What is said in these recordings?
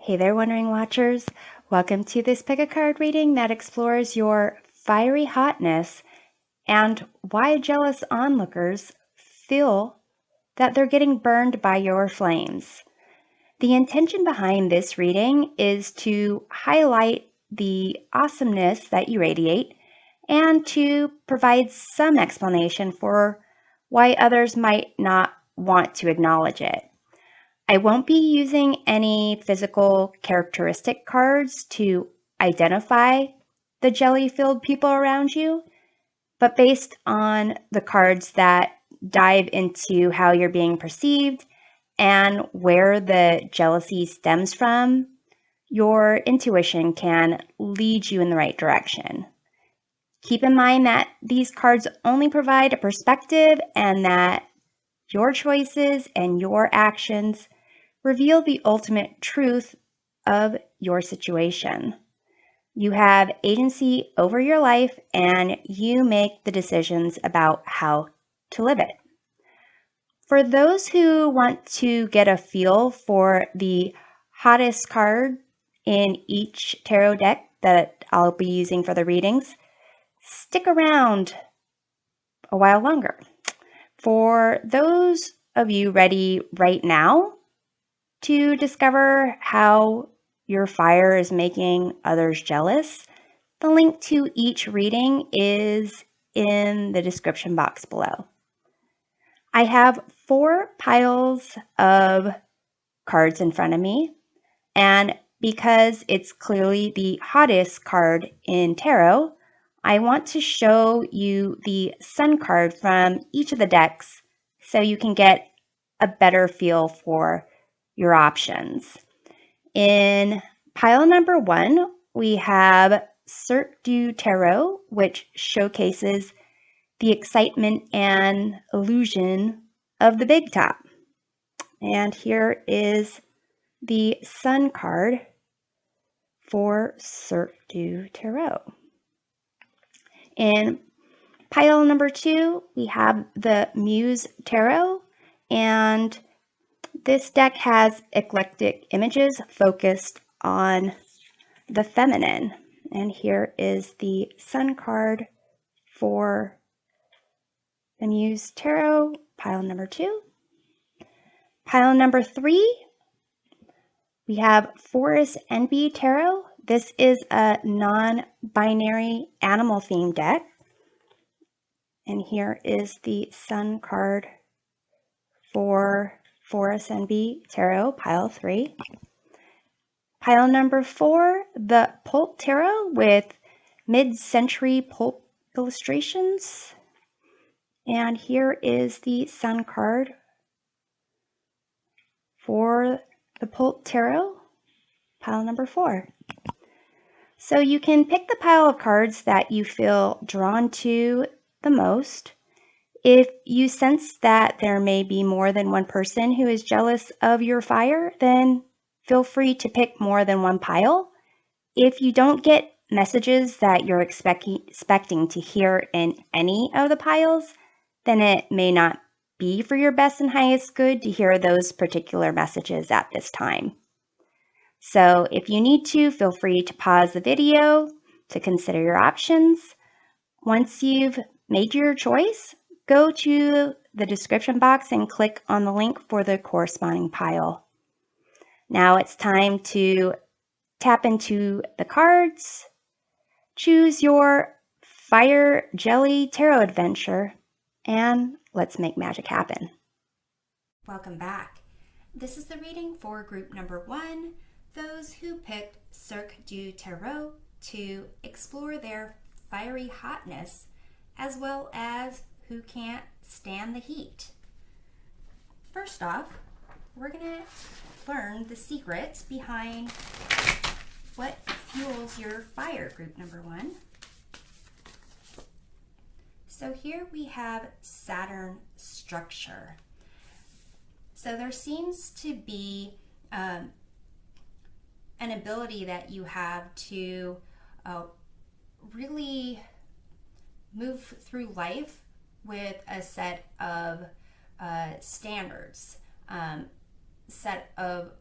Hey there, Wondering Watchers. Welcome to this pick a card reading that explores your fiery hotness and why jealous onlookers feel that they're getting burned by your flames. The intention behind this reading is to highlight the awesomeness that you radiate and to provide some explanation for why others might not want to acknowledge it. I won't be using any physical characteristic cards to identify the jelly-filled people around you, but based on the cards that dive into how you're being perceived and where the jealousy stems from, your intuition can lead you in the right direction. Keep in mind that these cards only provide a perspective and that your choices and your actions reveal the ultimate truth of your situation. You have agency over your life and you make the decisions about how to live it. For those who want to get a feel for the hottest card in each tarot deck that I'll be using for the readings, stick around a while longer. For those of you ready right now to discover how your fire is making others jealous, the link to each reading is in the description box below. I have 4 piles of cards in front of me, and because it's clearly the hottest card in tarot, I want to show you the sun card from each of the decks so you can get a better feel for your options. In pile number 1, we have Cirque du Tarot, which showcases the excitement and illusion of the big top. And here is the sun card for Cirque du Tarot. In pile number 2, we have the Muse Tarot, and this deck has eclectic images focused on the feminine. And here is the sun card for the Muse Tarot, pile number 2. Pile number 3, we have Forest Enby Tarot. This is a non-binary animal themed deck. And here is the sun card for Forest Enby Tarot, pile 3. Pile number 4, the Pulp Tarot with mid-century pulp illustrations. And here is the sun card for the Pulp Tarot, pile number 4. So you can pick the pile of cards that you feel drawn to the most. If you sense that there may be more than one person who is jealous of your fire, then feel free to pick more than one pile. If you don't get messages that you're expecting to hear in any of the piles, then it may not be for your best and highest good to hear those particular messages at this time. So if you need to, feel free to pause the video to consider your options. Once you've made your choice, go to the description box and click on the link for the corresponding pile. Now it's time to tap into the cards, choose your Fire Jelly Tarot adventure, and let's make magic happen. Welcome back. This is the reading for group number 1, those who picked Cirque du Tarot to explore their fiery hotness, as well as who can't stand the heat. First off, we're going to learn the secret behind what fuels your fire, group number 1. So here we have Saturn structure. So there seems to be an ability that you have to really move through life with a set of standards, set of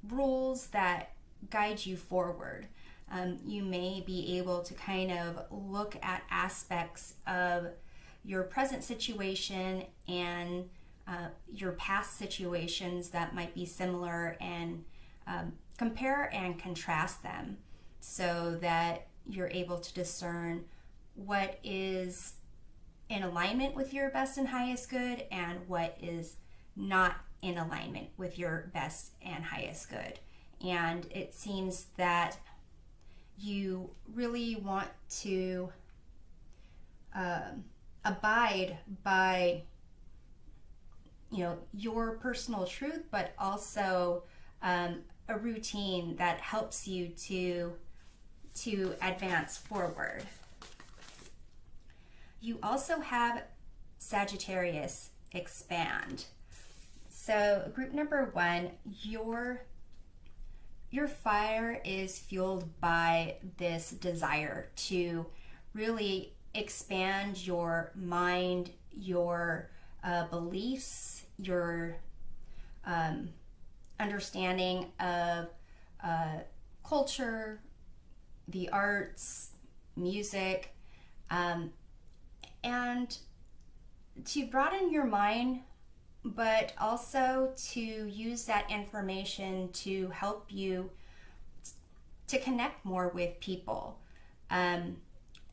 rules that guide you forward. You may be able to kind of look at aspects of your present situation and your past situations that might be similar, and compare and contrast them so that you're able to discern what is in alignment with your best and highest good and what is not in alignment with your best and highest good. And it seems that you really want to abide by your personal truth, but also a routine that helps you to advance forward. You also have Sagittarius expand. So group number 1, your fire is fueled by this desire to really expand your mind, your beliefs, your understanding of culture, the arts, music, and to broaden your mind, but also to use that information to help you to connect more with people.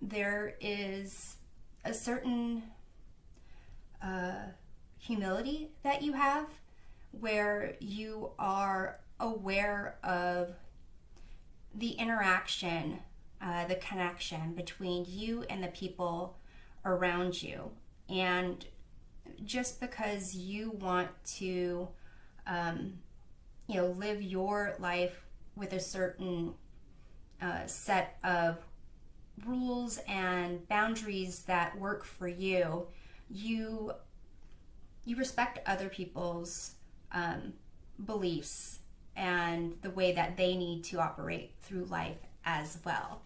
There is a certain humility that you have where you are aware of the interaction, the connection between you and the people around you. And just because you want to live your life with a certain set of rules and boundaries that work for you, you respect other people's beliefs and the way that they need to operate through life as well.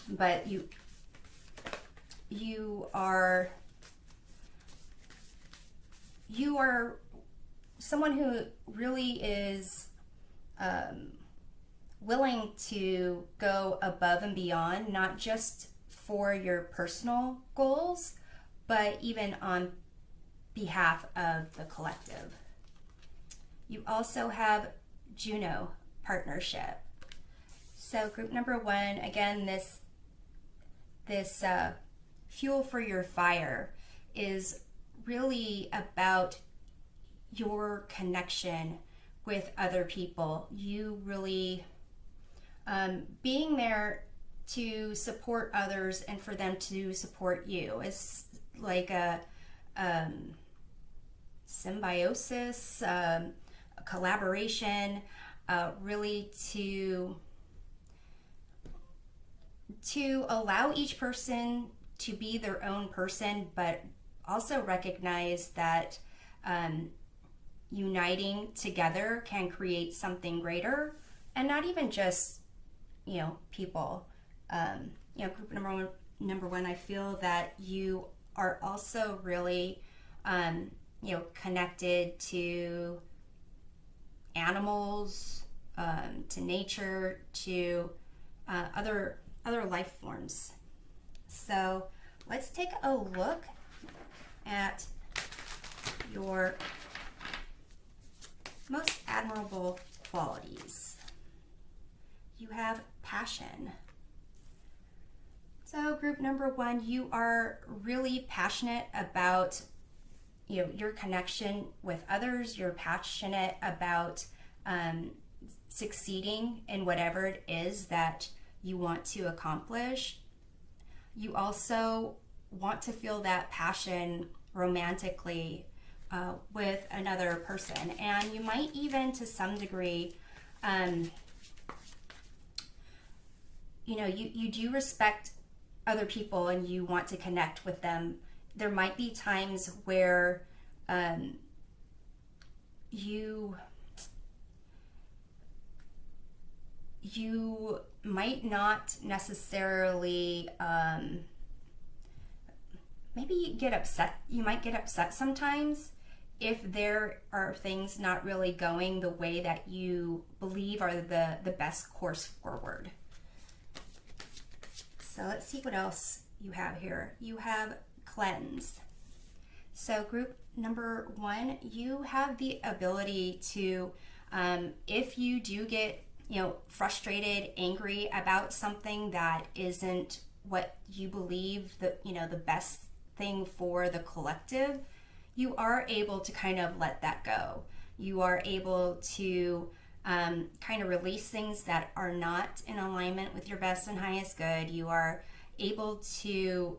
But you are someone who really is willing to go above and beyond, not just for your personal goals, but even on behalf of the collective. You also have Juno partnership. So group number 1, again, this fuel for your fire is really about your connection with other people. You really being there to support others and for them to support you. It's like a symbiosis, a collaboration, really to allow each person to be their own person, but also recognize that uniting together can create something greater, and not even just people. Group number one, I feel that you are also really connected to animals, to nature, to other life forms. So let's take a look at your most admirable qualities. You have passion. So group number 1, you are really passionate about your connection with others. You're passionate about succeeding in whatever it is that you want to accomplish. You also want to feel that passion romantically with another person, and you might even to some degree you do respect other people and you want to connect with them. There might be times where you might not necessarily maybe get upset. You might get upset sometimes if there are things not really going the way that you believe are the best course forward. So let's see what else you have here. You have cleanse. So group number 1, you have the ability to, if you do get, frustrated, angry about something that isn't what you believe the best thing for the collective, you are able to kind of let that go. You are able to kind of release things that are not in alignment with your best and highest good. You are able to,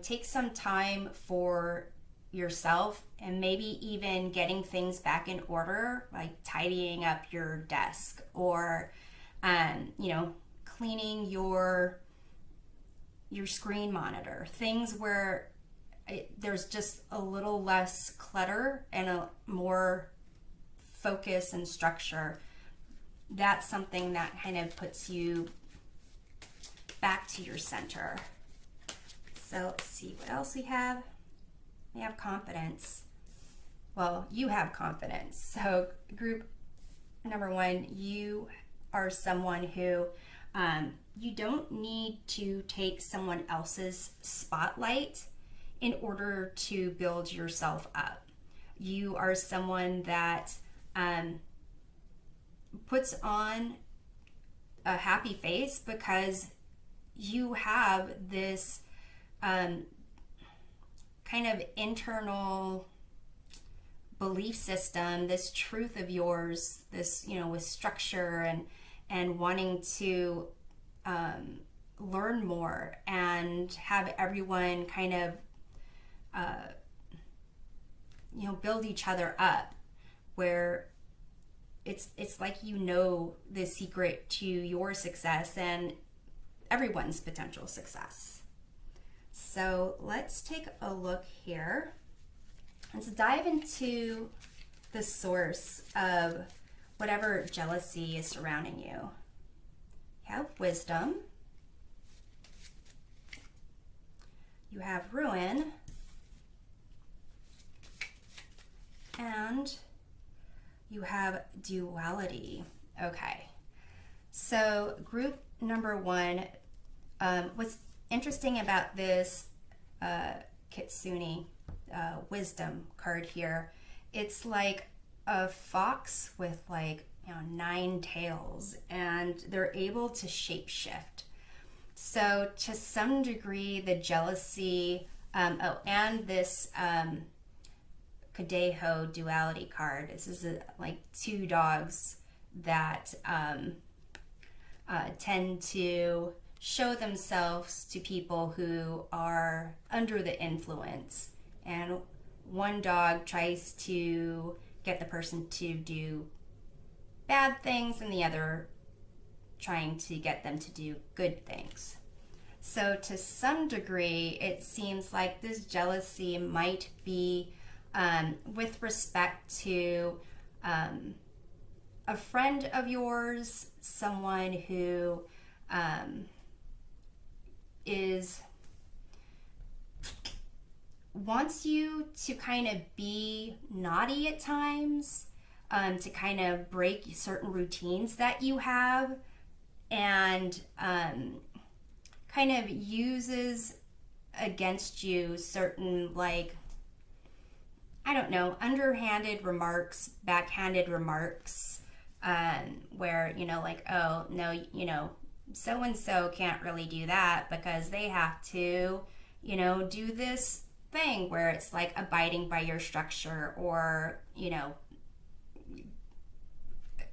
take some time for yourself and maybe even getting things back in order, like tidying up your desk or, cleaning your screen monitor, things where there's just a little less clutter and a more focus and structure. That's something that kind of puts you back to your center. So let's see what else we have. We have confidence. Well, you have confidence. So group number 1, you are someone who you don't need to take someone else's spotlight in order to build yourself up. You are someone that puts on a happy face because you have this kind of internal belief system, this truth of yours, this, with structure and wanting to learn more and have everyone kind of build each other up, where it's like the secret to your success and everyone's potential success. So let's take a look here. Let's dive into the source of whatever jealousy is surrounding you. You have wisdom. You have ruin. And you have duality. Okay. So group number 1, what's interesting about this Kitsune wisdom card here, it's like a fox with 9 tails, and they're able to shapeshift. So to some degree, the jealousy, and this Kadeho duality card. This is like 2 dogs that tend to show themselves to people who are under the influence, and one dog tries to get the person to do bad things and the other trying to get them to do good things. So to some degree, it seems like this jealousy might be with respect to a friend of yours, someone who wants you to kind of be naughty at times, to kind of break certain routines that you have, and kind of uses against you certain, underhanded remarks, backhanded remarks, where, oh, no, so-and-so can't really do that because they have to, do this thing where it's like abiding by your structure, or,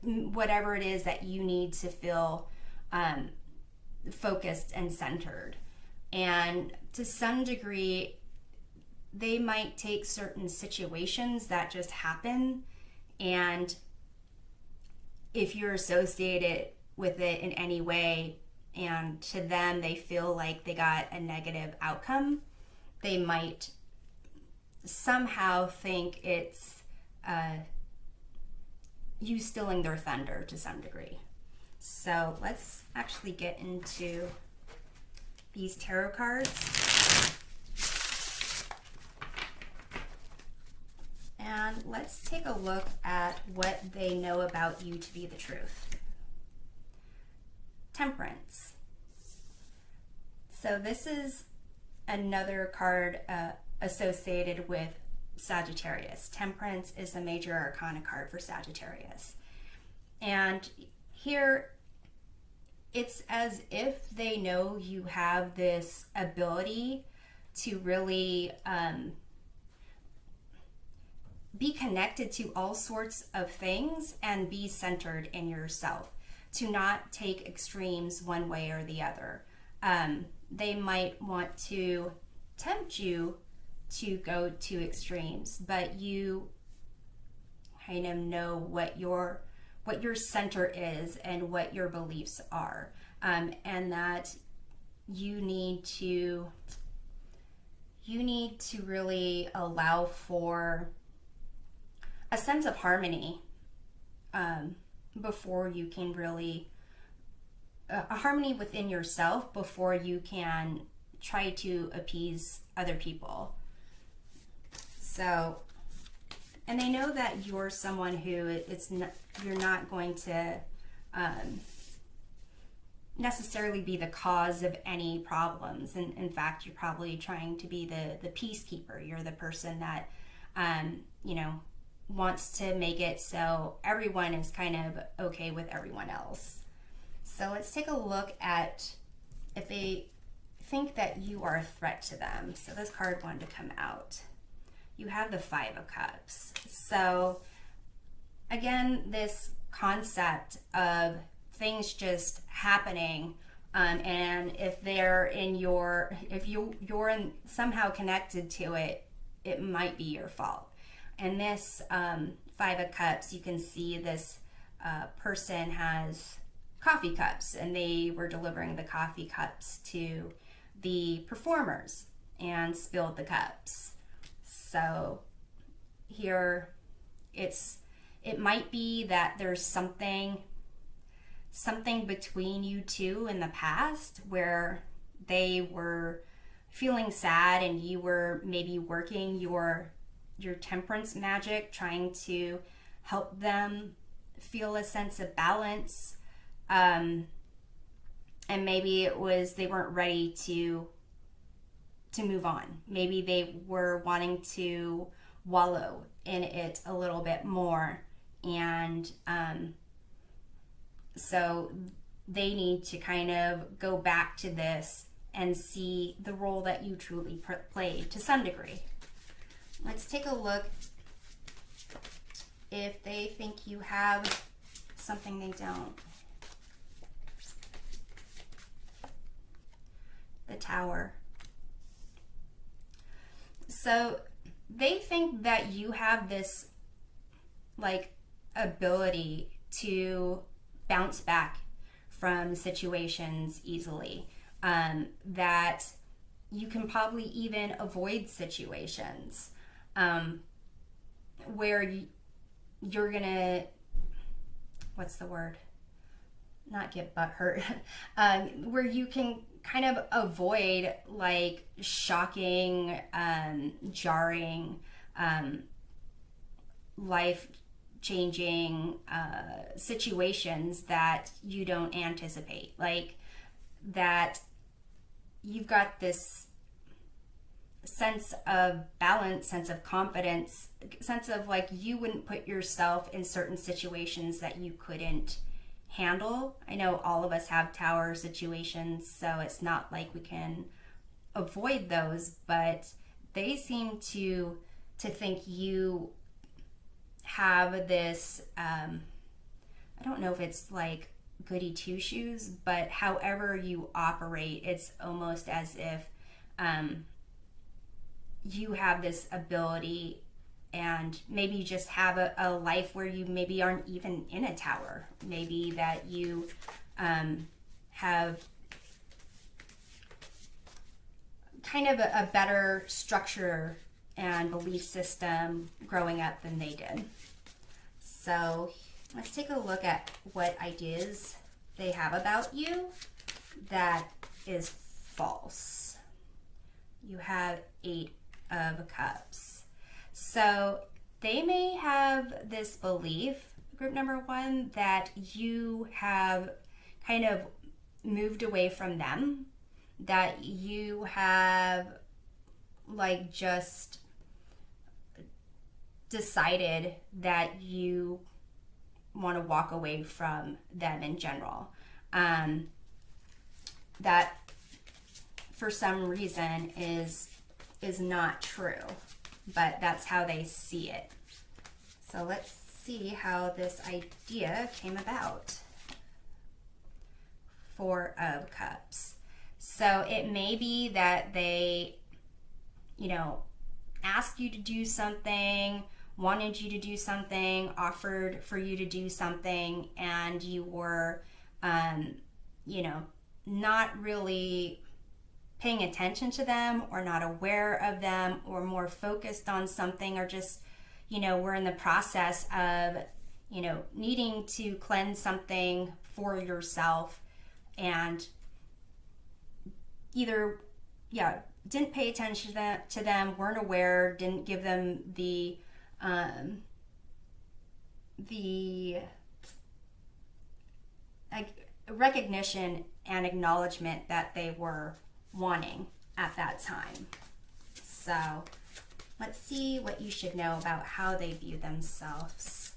whatever it is that you need to feel focused and centered. And to some degree, they might take certain situations that just happen, and if you're associated with it in any way, and to them they feel like they got a negative outcome, they might somehow think it's you stealing their thunder to some degree. So let's actually get into these tarot cards And let's take a look at what they know about you to be the truth. Temperance. So this is another card associated with Sagittarius. Temperance is the major arcana card for Sagittarius. And here it's as if they know you have this ability to really be connected to all sorts of things and be centered in yourself, to not take extremes one way or the other. They might want to tempt you to go to extremes, but you kind of know what your center is and what your beliefs are, and that you need to really allow for a sense of harmony before you can really a harmony within yourself before you can try to appease other people. So, and they know that you're someone who you're not going to necessarily be the cause of any problems. And in fact, you're probably trying to be the peacekeeper. You're the person that, wants to make it so everyone is kind of okay with everyone else. So let's take a look at if they think that you are a threat to them. So this card wanted to come out. You have the Five of Cups. So again, this concept of things just happening, and if they're in if you're somehow connected to it, it might be your fault. And this Five of Cups, you can see this person has coffee cups, and they were delivering the coffee cups to the performers and spilled the cups. So here it might be that there's something between you two in the past where they were feeling sad and you were maybe working your temperance magic, trying to help them feel a sense of balance. And maybe it was they weren't ready to move on. Maybe they were wanting to wallow in it a little bit more, and so they need to kind of go back to this and see the role that you truly played to some degree. Let's take a look if they think you have something they don't. The Tower. So they think that you have this ability to bounce back from situations easily, that you can probably even avoid situations where you're gonna, what's the word? Not get butt hurt, where you can kind of avoid shocking, jarring, life-changing situations that you don't anticipate. That you've got this sense of balance, sense of confidence, sense of you wouldn't put yourself in certain situations that you couldn't handle. I know all of us have tower situations, so it's not like we can avoid those, but they seem to think you have this, I don't know if it's goody two shoes, but however you operate, it's almost as if you have this ability, and maybe you just have a life where you maybe aren't even in a tower. Maybe that you have kind of a better structure and belief system growing up than they did. So let's take a look at what ideas they have about you that is false. You have 8 of Cups. So they may have this belief, group number one, that you have kind of moved away from them, that you have like just decided that you want to walk away from them in general. That for some reason is not true, but that's how they see it. So let's see how this idea came about. Four of Cups. So it may be that they, asked you to do something, wanted you to do something, offered for you to do something, and you were, not really paying attention to them, or not aware of them, or more focused on something, or just, we're in the process of, needing to cleanse something for yourself, and either, didn't pay attention to them, weren't aware, didn't give them the recognition and acknowledgement that they were wanting at that time. So let's see what you should know about how they view themselves.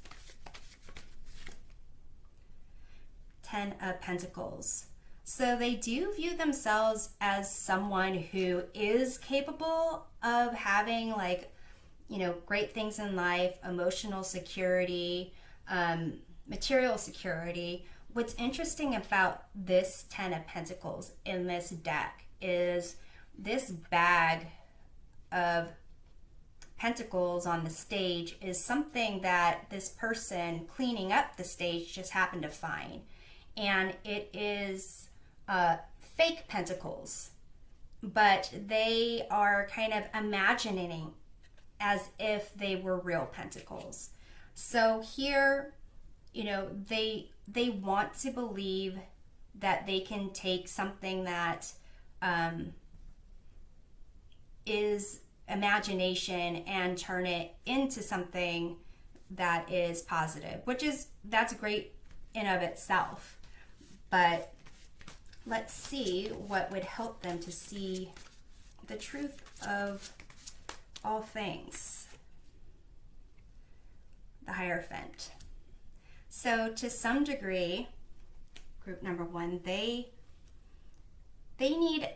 10 of Pentacles. So they do view themselves as someone who is capable of having great things in life, emotional security, material security. What's interesting about this 10 of Pentacles in this deck is this bag of pentacles on the stage is something that this person cleaning up the stage just happened to find. And it is fake pentacles, but they are kind of imagining as if they were real pentacles. So here, they want to believe that they can take something that is imagination and turn it into something that is positive, that's great in of itself. But let's see what would help them to see the truth of all things. The Hierophant. So to some degree, group number one, they need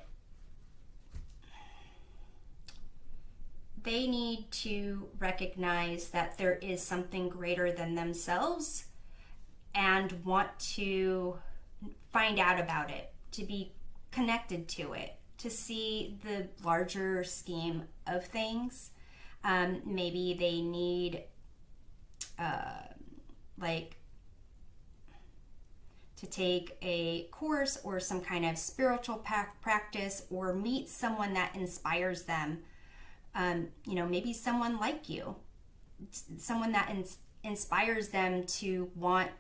to recognize that there is something greater than themselves and want to find out about it, to be connected to it, to see the larger scheme of things. Maybe they need to take a course or some kind of spiritual practice, or meet someone that inspires them. Maybe someone like you, someone that inspires them to want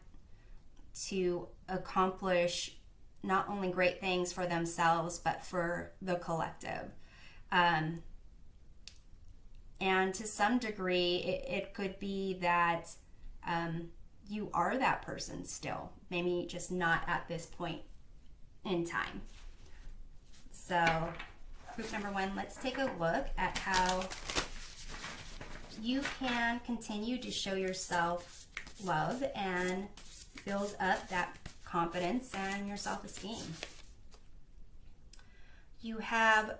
to accomplish not only great things for themselves, but for the collective. And to some degree, it could be that you are that person still, maybe just not at this point in time. So group number one, let's take a look at how you can continue to show yourself love and build up that confidence and your self-esteem. You have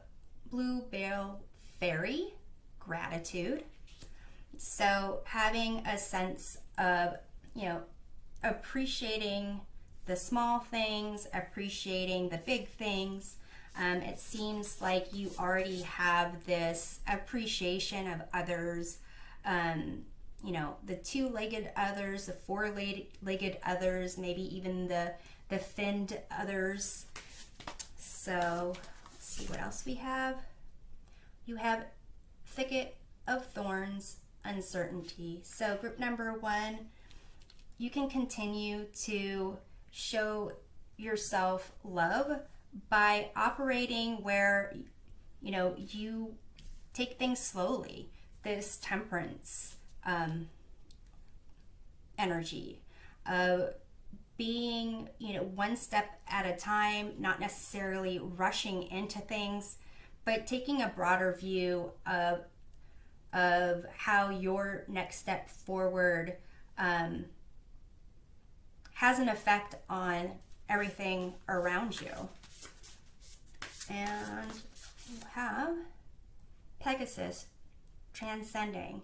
Blue Veil Fairy, Gratitude. So having a sense of, appreciating the small things, appreciating the big things. It seems like you already have this appreciation of others, the two-legged others, the four-legged others, maybe even the finned others. So let's see what else we have. You have Thicket of Thorns, Uncertainty. So group number one, you can continue to show yourself love by operating where, you take things slowly. This temperance energy of being, one step at a time, not necessarily rushing into things, but taking a broader view of how your next step forward has an effect on everything around you. And you have Pegasus, transcending.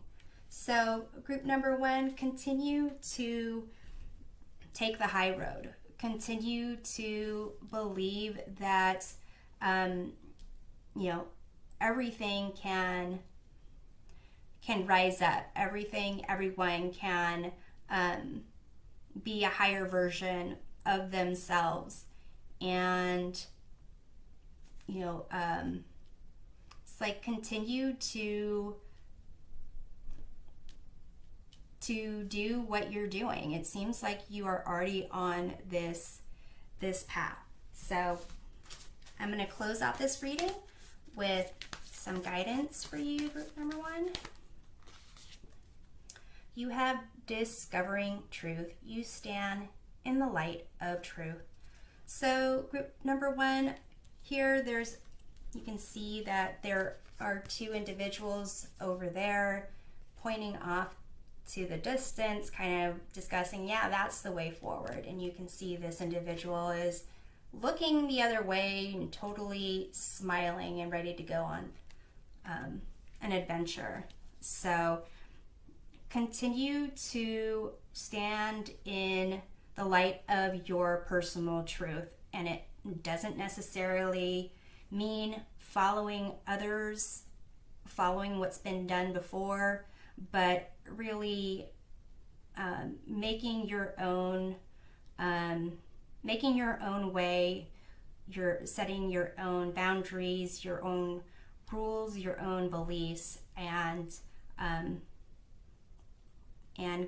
So group number 1, continue to take the high road. Continue to believe that, everything can rise up. Everyone can be a higher version of themselves. And, it's like continue to do what you're doing. It seems like you are already on this path. So I'm going to close out this reading with some guidance for you, group number 1. You have discovering truth. You stand in the light of truth. So group number 1, here you can see that there are 2 individuals over there pointing off to the distance, kind of discussing, that's the way forward. And you can see this individual is looking the other way and totally smiling and ready to go on an adventure. So continue to stand in the light of your personal truth. And it doesn't necessarily mean following others, following what's been done before, but really making your own way. You're setting your own boundaries, your own rules, your own beliefs, and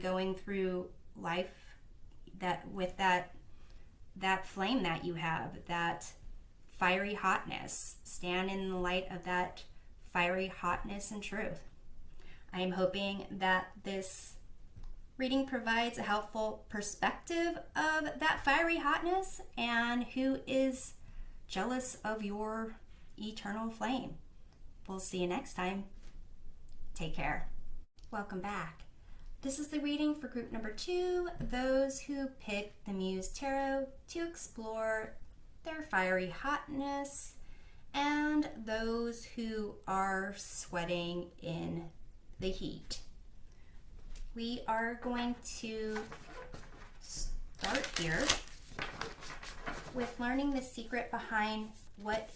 going through life with that flame that you have, that fiery hotness. Stand in the light of that fiery hotness and truth. I am hoping that this reading provides a helpful perspective of that fiery hotness and who is jealous of your eternal flame. We'll see you next time. Take care. Welcome back. This is the reading for group number 2, those who pick the Muse Tarot to explore their fiery hotness and those who are sweating in the heat. We are going to start here with learning the secret behind what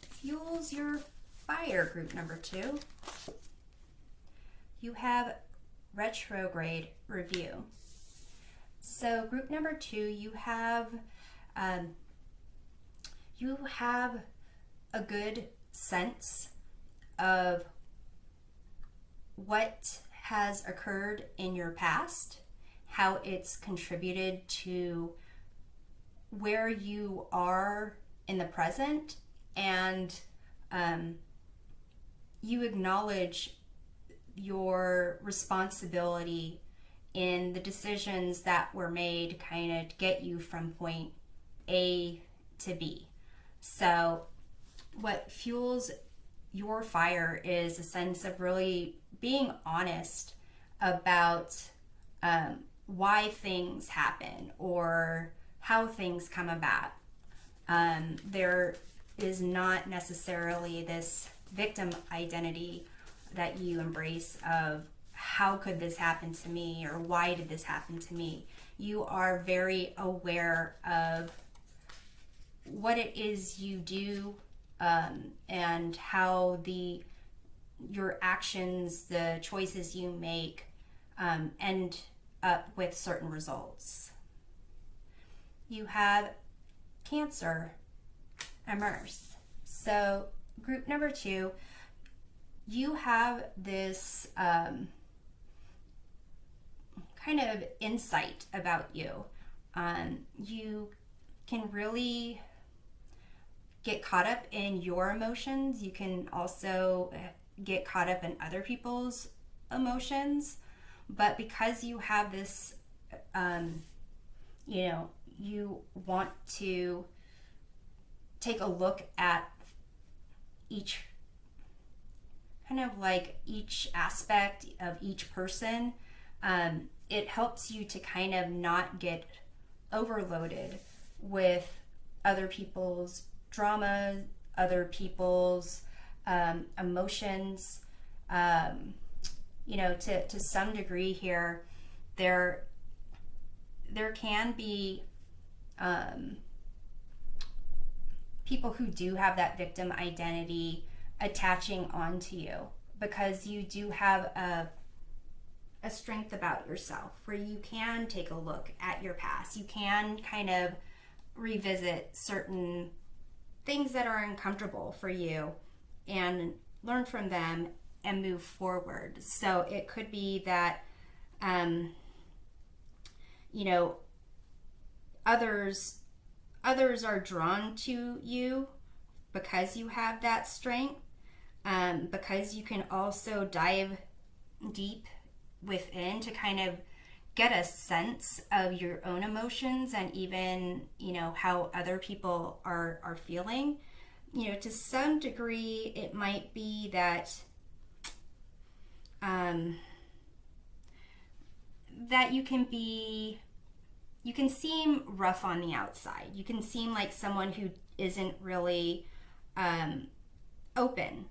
fuels your fire, group number 2. You have retrograde review. So group number 2, you have a good sense of what has occurred in your past, how it's contributed to where you are in the present, and you acknowledge your responsibility in the decisions that were made kind of to get you from point A to B. So what fuels your fire is a sense of really being honest about why things happen or how things come about. There is not necessarily this victim identity that you embrace of how could this happen to me or why did this happen to me. You are very aware of what it is you do and how your actions, the choices you make end up with certain results. You have Cancer, immerse. So group number 2, you have this kind of insight about you. You can really get caught up in your emotions. You can also get caught up in other people's emotions. But because you have this, you know, you want to take a look at each kind of like each aspect of each person, it helps you to kind of not get overloaded with other people's drama, other people's emotions. You know, to some degree here, there can be people who do have that victim identity attaching onto you, because you do have a strength about yourself where you can take a look at your past. You can kind of revisit certain things that are uncomfortable for you and learn from them and move forward. So it could be that, you know, others are drawn to you because you have that strength, because you can also dive deep within to kind of get a sense of your own emotions and even, you know, how other people are feeling. You know, to some degree, it might be that that you can seem rough on the outside. You can seem like someone who isn't really open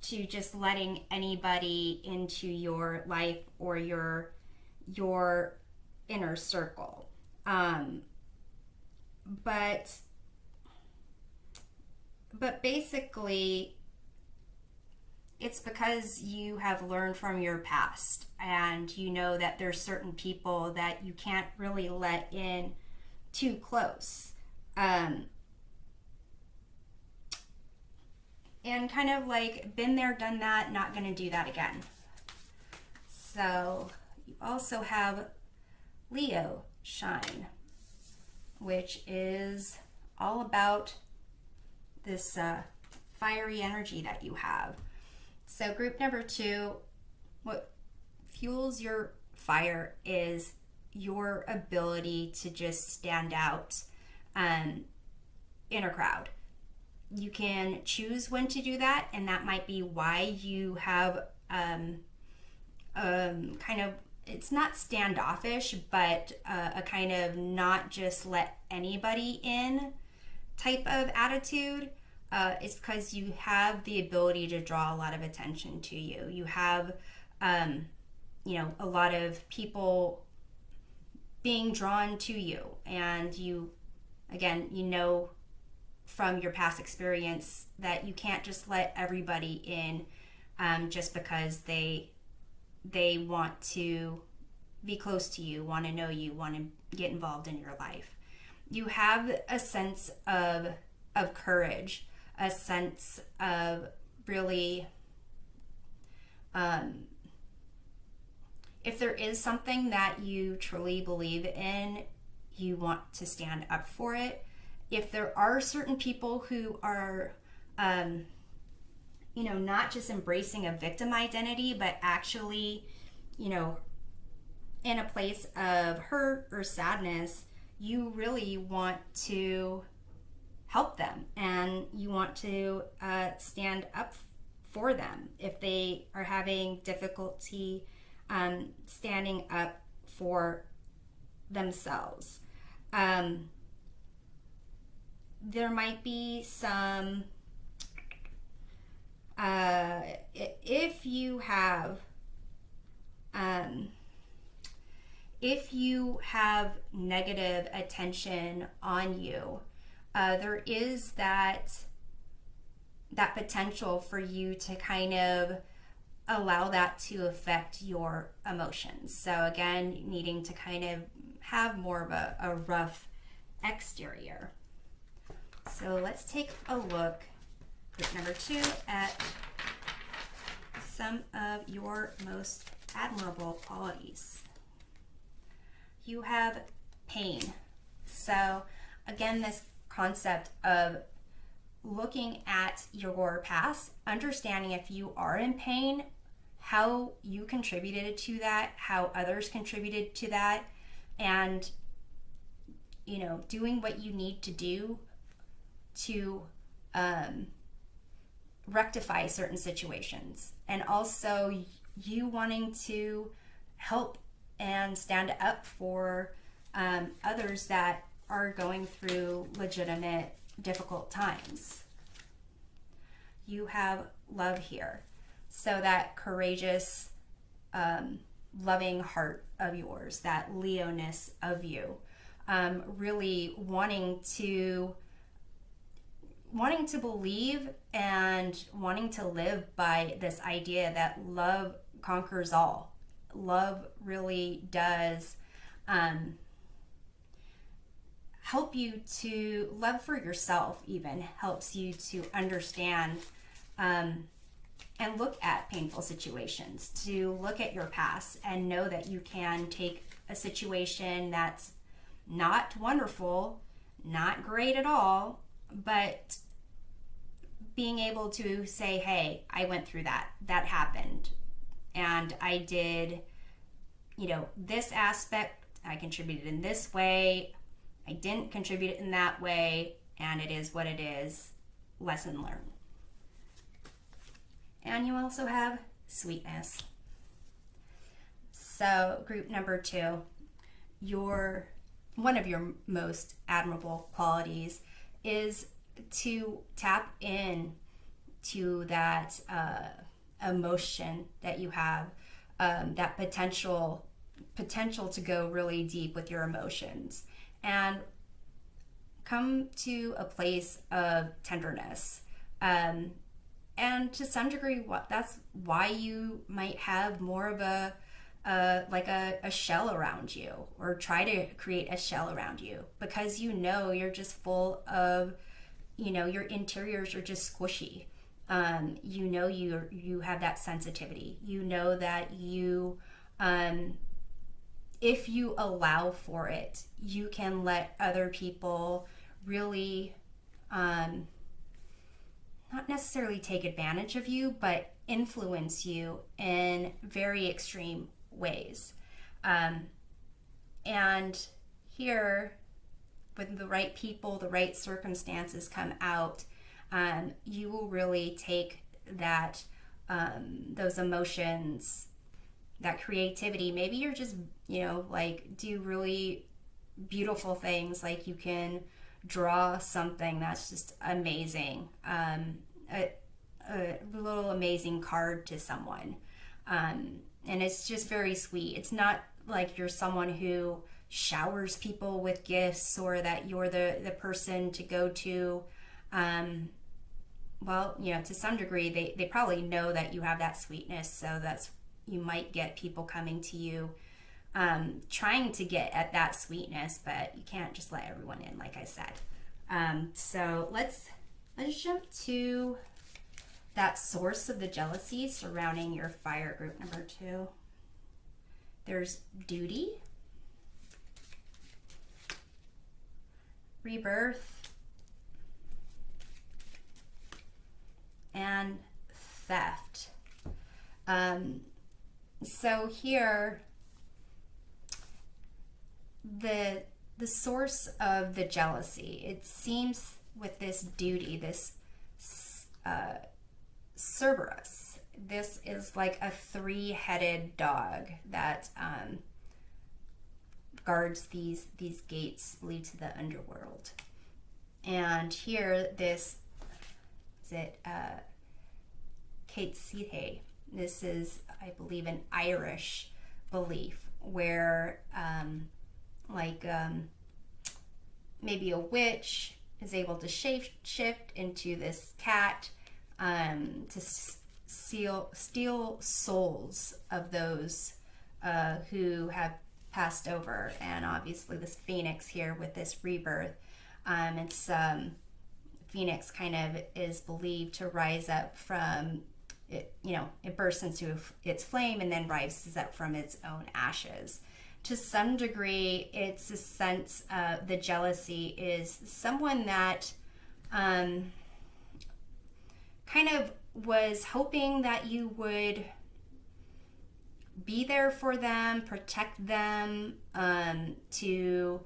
to just letting anybody into your life or your inner circle. But basically, it's because you have learned from your past and you know that there's certain people that you can't really let in too close. And kind of like, been there, done that, not going to do that again. So you also have Leo shine, which is all about this fiery energy that you have. So group number 2, what fuels your fire is your ability to just stand out in a crowd. You can choose when to do that, and that might be why you have kind of, it's not standoffish, but a kind of not just let anybody in type of attitude. It's because you have the ability to draw a lot of attention to you. You have, you know, a lot of people being drawn to you, and you, again, you know from your past experience that you can't just let everybody in just because they want to be close to you, want to know you, want to get involved in your life. You have a sense of courage, a sense of really, if there is something that you truly believe in, you want to stand up for it. If there are certain people who are, you know, not just embracing a victim identity, but actually, you know, in a place of hurt or sadness, you really want to help them and you want to stand up for them if they are having difficulty standing up for themselves. There might be some, if you have negative attention on you, there is that potential for you to kind of allow that to affect your emotions. So again, needing to kind of have more of a rough exterior. So let's take a look, group number 2, at some of your most admirable qualities. You have pain. So again, this concept of looking at your past, understanding if you are in pain, how you contributed to that, how others contributed to that, and doing what you need to do to rectify certain situations, and also you wanting to help and stand up for others that are going through legitimate difficult times. You have love here, so that courageous, loving heart of yours, that Leo-ness of you, really wanting to believe and wanting to live by this idea that love conquers all. Love really does help you to love for yourself, even helps you to understand and look at painful situations, to look at your past and know that you can take a situation that's not wonderful, not great at all, but being able to say, hey, I went through that happened, and I did this aspect, I contributed in this way, I didn't contribute in that way, and it is what it is. Lesson learned. And you also have sweetness. So group number 2, one of your most admirable qualities is to tap in to that emotion that you have, that potential to go really deep with your emotions and come to a place of tenderness. And to some degree, that's why you might have more of a shell around you, or try to create a shell around you, because you're just full of, your interiors are just squishy. You have that sensitivity. That you, if you allow for it, you can let other people really, not necessarily take advantage of you, but influence you in very extreme ways. And here, when the right people, the right circumstances come out, you will really take that, those emotions, that creativity. Maybe you're just, do really beautiful things, like you can draw something that's just amazing, a little amazing card to someone, and it's just very sweet. It's not like you're someone who showers people with gifts, or that you're the person to go to. To some degree, they probably know that you have that sweetness, so you might get people coming to you, trying to get at that sweetness, but you can't just let everyone in, like I said. So let's jump to that source of the jealousy surrounding your fire group number 2. There's duty, rebirth, and theft. So here, the source of the jealousy, it seems with this duty, this Cerberus, this is like a 3-headed dog that guards these gates lead to the underworld. And here, this is it, Kate Sithe. This is, I believe, an Irish belief where maybe a witch is able to shift into this cat, to steal souls of those who have passed over. And obviously this phoenix here with this rebirth, phoenix kind of is believed to rise up from it, it bursts into its flame and then rises up from its own ashes. To some degree, it's a sense of the jealousy is someone that kind of was hoping that you would be there for them, protect them, to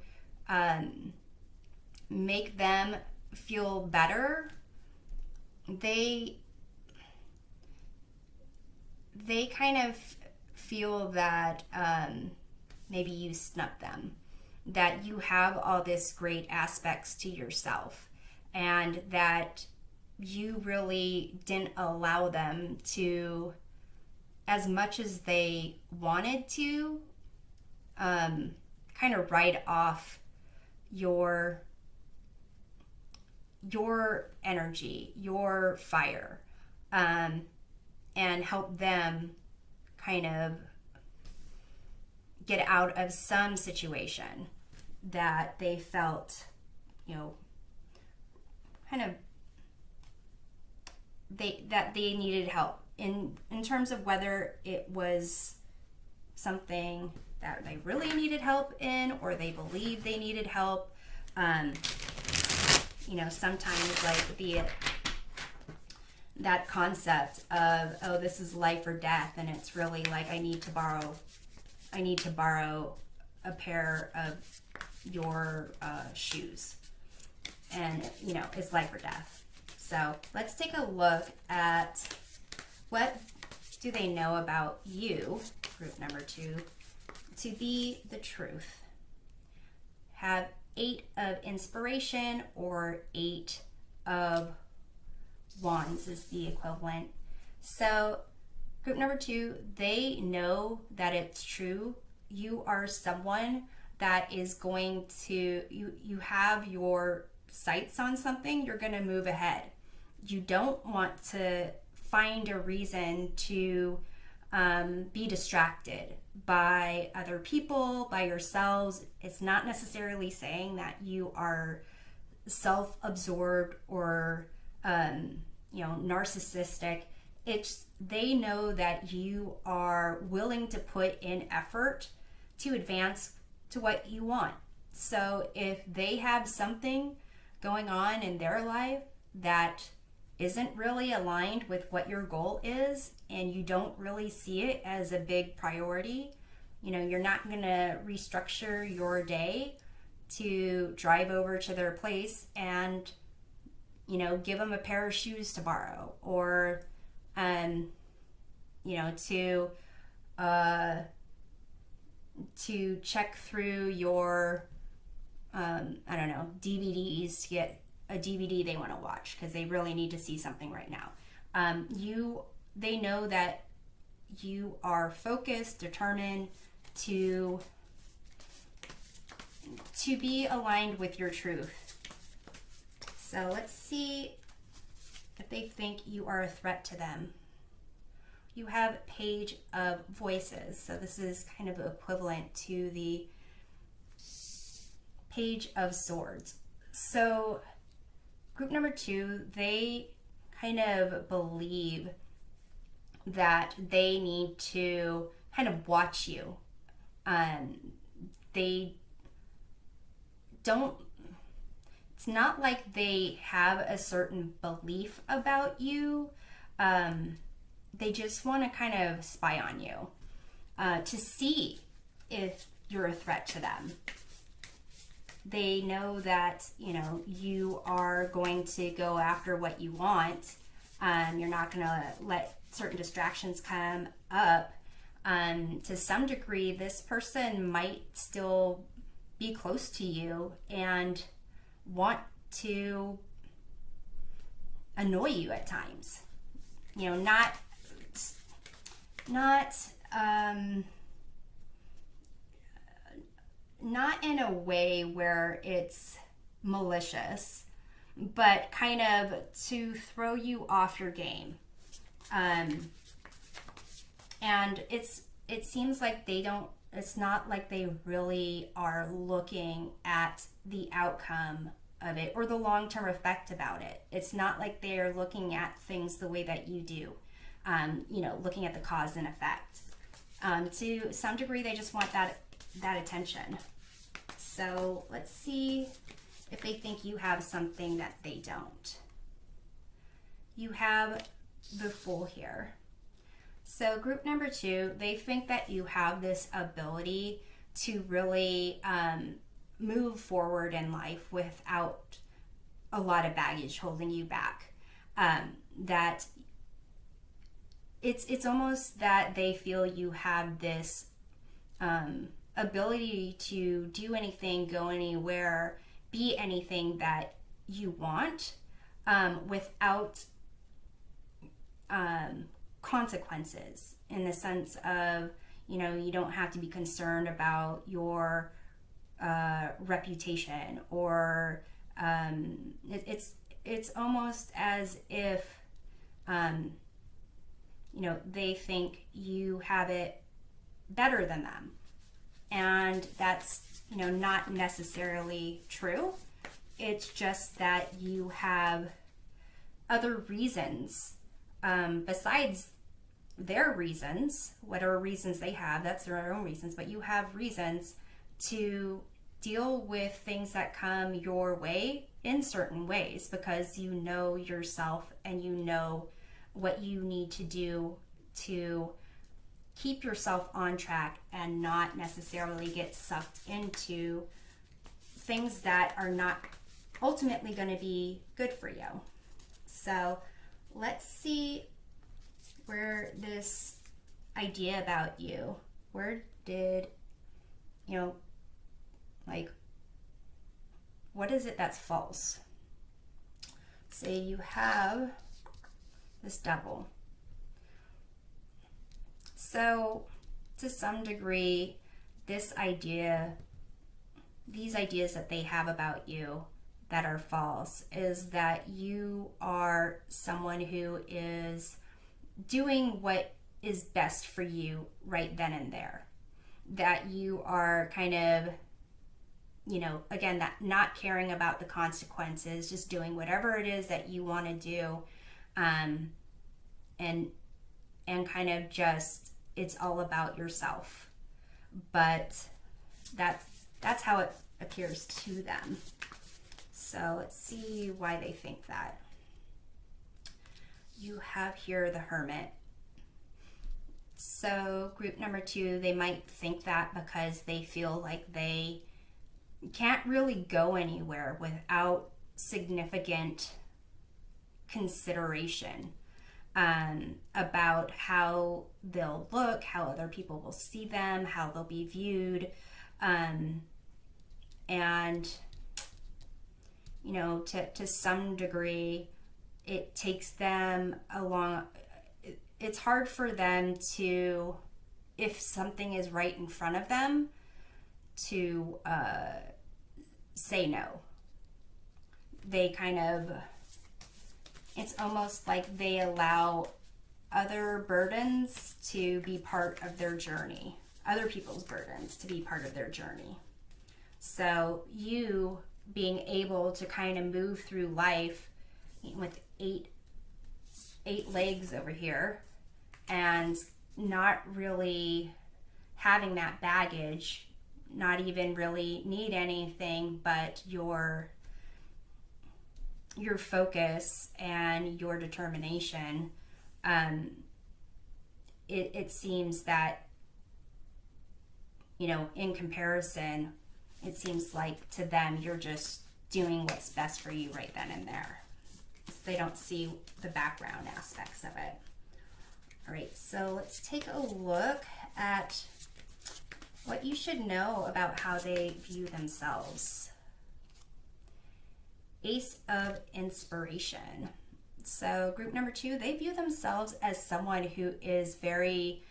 make them feel better, they kind of feel that maybe you snubbed them, that you have all this great aspects to yourself, and that you really didn't allow them to, as much as they wanted to, kind of ride off your energy, your fire, and help them kind of get out of some situation that they felt, kind of that they needed help in terms of whether it was something that they really needed help in, or they believed they needed help. Sometimes like that concept of, oh, this is life or death, and it's really like I need to borrow a pair of your shoes, and it's life or death. So let's take a look at what do they know about you, group number 2, to be the truth. Have 8 of inspiration, or 8 of wands is the equivalent. So group number 2, they know that it's true. You are someone that is going to, you have your sights on something, you're going to move ahead. You don't want to find a reason to be distracted by other people, by yourselves. It's not necessarily saying that you are self-absorbed or narcissistic. It's, they know that you are willing to put in effort to advance to what you want. So if they have something going on in their life that isn't really aligned with what your goal is, and you don't really see it as a big priority, you're not going to restructure your day to drive over to their place and give them a pair of shoes to borrow, or to check through your DVDs to get a DVD they want to watch because they really need to see something right now. They know that you are focused, determined to be aligned with your truth. So let's see if they think you are a threat to them. You have Page of Voices. So this is kind of equivalent to the Page of Swords. So group number 2, they kind of believe that they need to kind of watch you. They don't, it's not like they have a certain belief about you. They just want to kind of spy on you to see if you're a threat to them. They know that, you are going to go after what you want. You're not going to let certain distractions come up. To some degree, this person might still be close to you and want to annoy you at times. Not in a way where it's malicious, but kind of to throw you off your game. And it seems like it's not like they really are looking at the outcome of it or the long-term effect about it. It's not like they're looking at things the way that you do, looking at the cause and effect. To some degree, they just want that attention. So let's see if they think you have something that they don't. You have the Fool here. So, group number two, they think that you have this ability to really move forward in life without a lot of baggage holding you back. That it's almost that they feel you have this ability to do anything, go anywhere, be anything that you want without consequences, in the sense of, you don't have to be concerned about your reputation, or it's almost as if they think you have it better than them, and that's not necessarily true. It's just that you have other reasons besides their reasons, whatever reasons they have, that's their own reasons, but you have reasons to deal with things that come your way in certain ways, because you know yourself and you know what you need to do to keep yourself on track and not necessarily get sucked into things that are not ultimately going to be good for you. So let's see where this idea about you, where did, what is it that's false? Say you have this devil. So to some degree, these ideas that they have about you that are false is that you are someone who is doing what is best for you right then and there. That you are kind of, again, that not caring about the consequences, just doing whatever it is that you want to do, and kind of just, it's all about yourself. But that's how it appears to them. So let's see why they think that. You have here the Hermit. So group number two, they might think that because they feel like they can't really go anywhere without significant consideration about how they'll look, how other people will see them, how they'll be viewed, and to some degree, it takes them it's hard for them to, if something is right in front of them, to say no. They kind of, it's almost like they allow other burdens to be part of their journey, other people's burdens to be part of their journey. So you being able to kind of move through life with eight legs over here and not really having that baggage, not even really need anything but your focus and your determination. It seems that, in comparison, it seems like to them you're just doing what's best for you right then and there. They don't see the background aspects of it. All right, so let's take a look at what you should know about how they view themselves. Ace of Inspiration. So group number two, they view themselves as someone who is very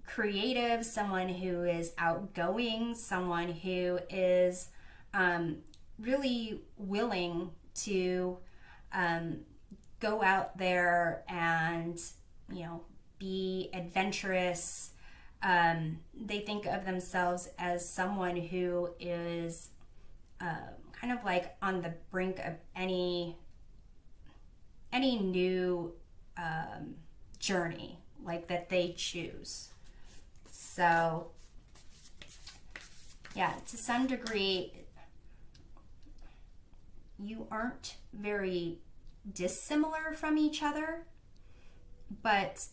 creative, someone who is outgoing, someone who is really willing to go out there and, be adventurous. They think of themselves as someone who is kind of like on the brink of any new journey, like that they choose. So yeah, to some degree, you aren't very dissimilar from each other, but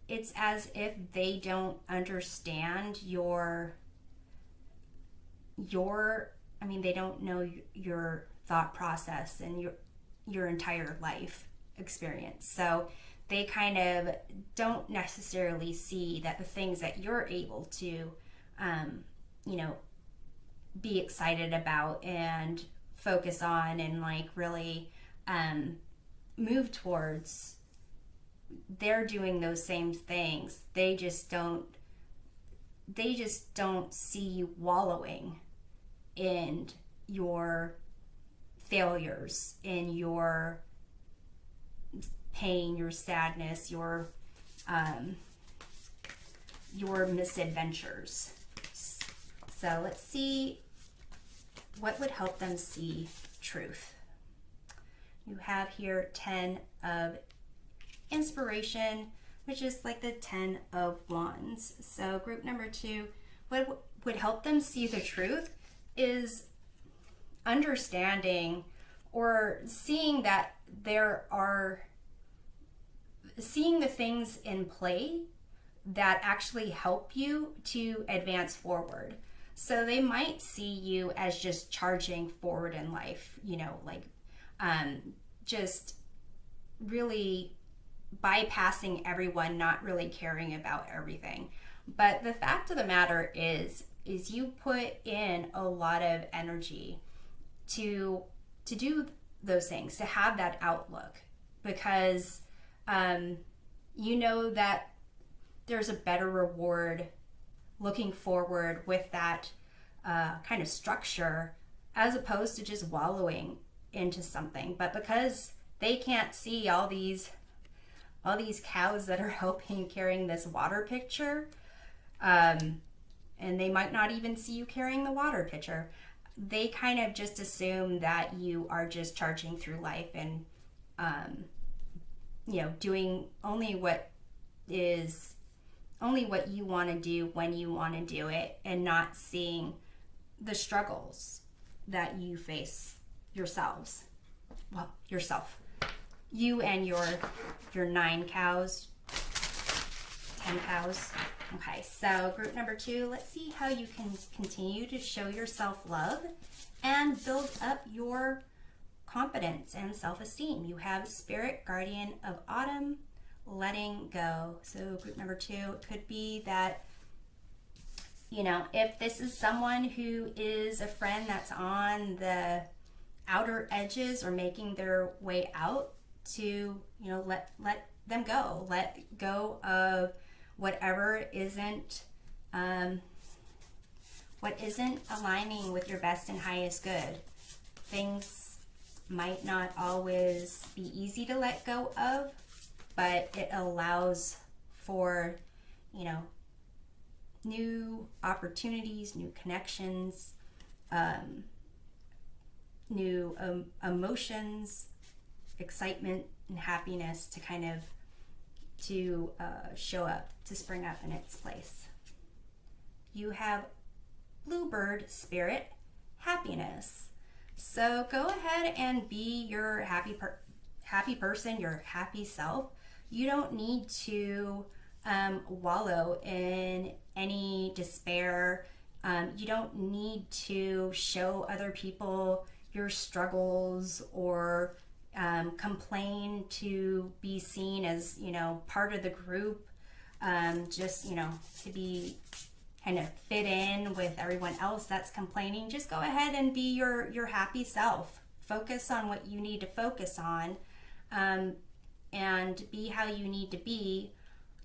it's as if they don't understand they don't know your thought process and your entire life experience. So they kind of don't necessarily see that the things that you're able to, you know, be excited about and focus on and like really move towards, they're doing those same things. They just don't see you wallowing in your failures, in your pain, your sadness, your misadventures. So let's see what would help them see truth. You have here 10 of inspiration, which is like the 10 of wands. So group number 2, what would help them see the truth is understanding or seeing that seeing the things in play that actually help you to advance forward. So they might see you as just charging forward in life, like just really bypassing everyone, not really caring about everything. But the fact of the matter is you put in a lot of energy to do those things, to have that outlook, because you know that there's a better reward looking forward with that kind of structure, as opposed to just wallowing into something. But because they can't see all these cows that are helping carrying this water pitcher, and they might not even see you carrying the water pitcher, they kind of just assume that you are just charging through life and doing only what you want to do when you want to do it, and not seeing the struggles that you face yourself, you and your 9 cows, 10 cows. Okay, so group number 2, let's see how you can continue to show yourself love and build up your confidence and self-esteem. You have Spirit Guardian of Autumn, letting go. So group number 2, it could be that, if this is someone who is a friend that's on the outer edges or making their way out, to let them go. Let go of whatever isn't aligning with your best and highest good. Things might not always be easy to let go of, but it allows for new opportunities, new connections, new emotions, excitement and happiness to kind of show up, to spring up in its place. You have Bluebird Spirit, Happiness. So go ahead and be your happy person, your happy self. You don't need to wallow in any despair. You don't need to show other people your struggles or complain to be seen as part of the group, just to be kind of fit in with everyone else that's complaining. Just go ahead and be your happy self. Focus on what you need to focus on, and be how you need to be,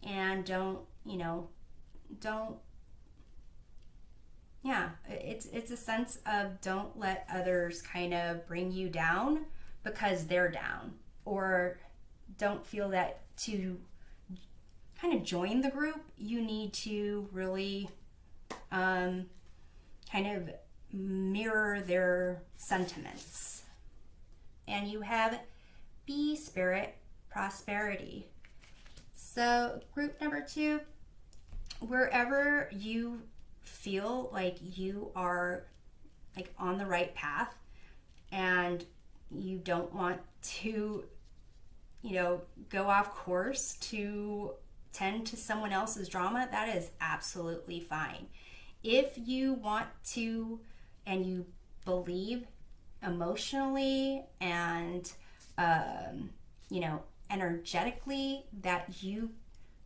and it's a sense of don't let others kind of bring you down because they're down, or don't feel that to kind of join the group you need to really kind of mirror their sentiments. And you have Bee Spirit, Prosperity. So group number 2, wherever you feel like you are like on the right path and you don't want to go off course to tend to someone else's drama, that is absolutely fine. If you want to and you believe emotionally and energetically that you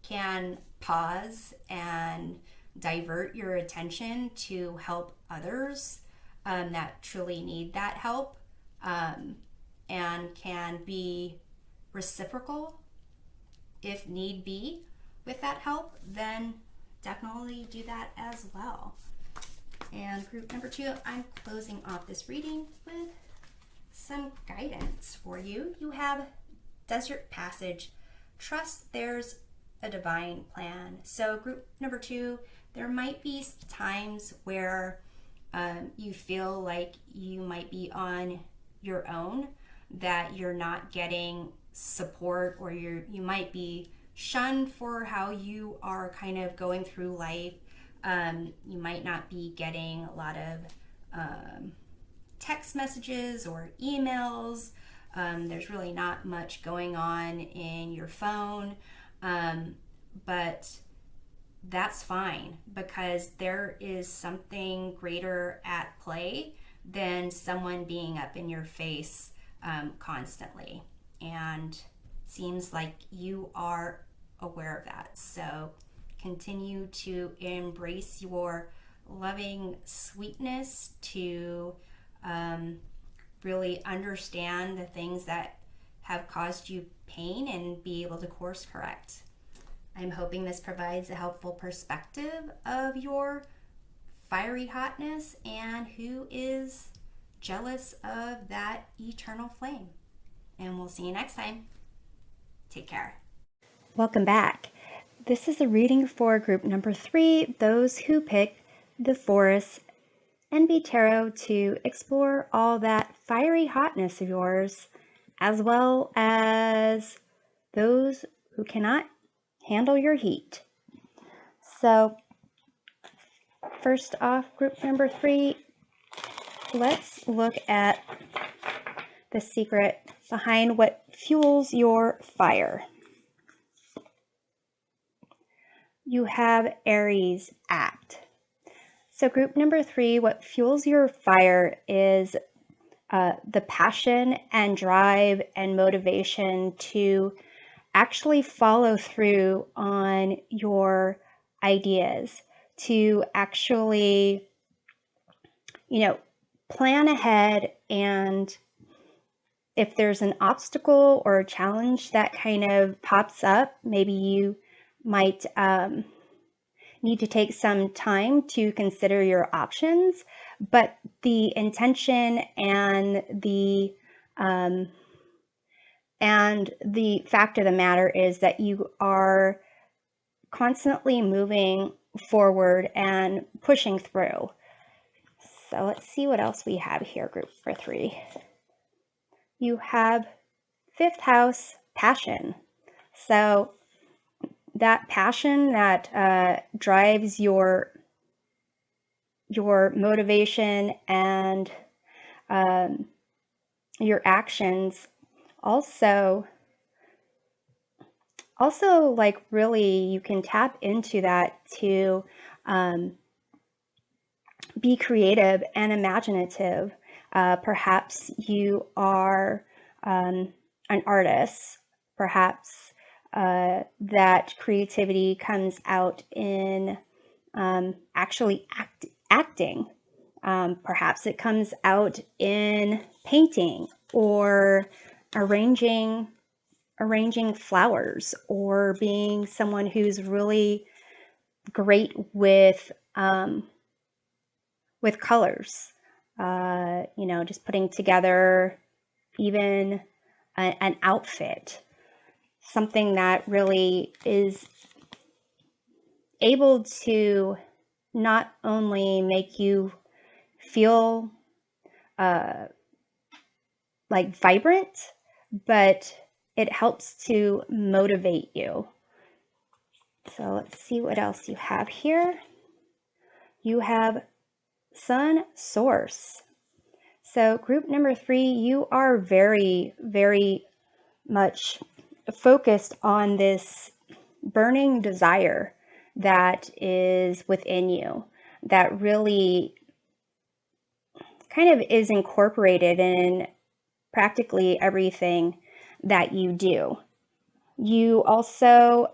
can pause and divert your attention to help others that truly need that help, and can be reciprocal if need be with that help, then definitely do that as well. And group number 2, I'm closing off this reading with some guidance for you. You have Desert Passage. Trust there's a divine plan. So group number 2, there might be times where you feel like you might be on your own, that you're not getting support, or you might be shunned for how you are kind of going through life. You might not be getting a lot of text messages or emails. There's really not much going on in your phone, but that's fine, because there is something greater at play than someone being up in your face constantly. And it seems like you are aware of that. So continue to embrace your loving sweetness, to really understand the things that have caused you pain and be able to course correct. I'm hoping this provides a helpful perspective of your fiery hotness and who is jealous of that eternal flame. And we'll see you next time. Take care. Welcome back. This is a reading for group number 3, those who picked the Forest Enby Tarot to explore all that fiery hotness of yours, as well as those who cannot handle your heat. So first off, group number 3, let's look at the secret behind what fuels your fire. You have Aries, act. So group number 3, what fuels your fire is the passion and drive and motivation to actually follow through on your ideas, to actually, plan ahead, and if there's an obstacle or a challenge that kind of pops up, maybe you might need to take some time to consider your options, but the intention and the fact of the matter is that you are constantly moving forward and pushing through. So let's see what else we have here, group for 3. You have 5th house, passion. So that passion that drives your motivation and your actions also like really you can tap into that to be creative and imaginative. Perhaps you are an artist. Perhaps that creativity comes out in actually acting. Perhaps it comes out in painting or arranging flowers, or being someone who's really great with colors. Just putting together even an outfit, something that really is able to not only make you feel like vibrant, but it helps to motivate you. So let's see what else you have here. You have Sun, source. So group number 3, you are very, very much focused on this, burning desire that is within you that really kind of is incorporated in practically everything that you do. You also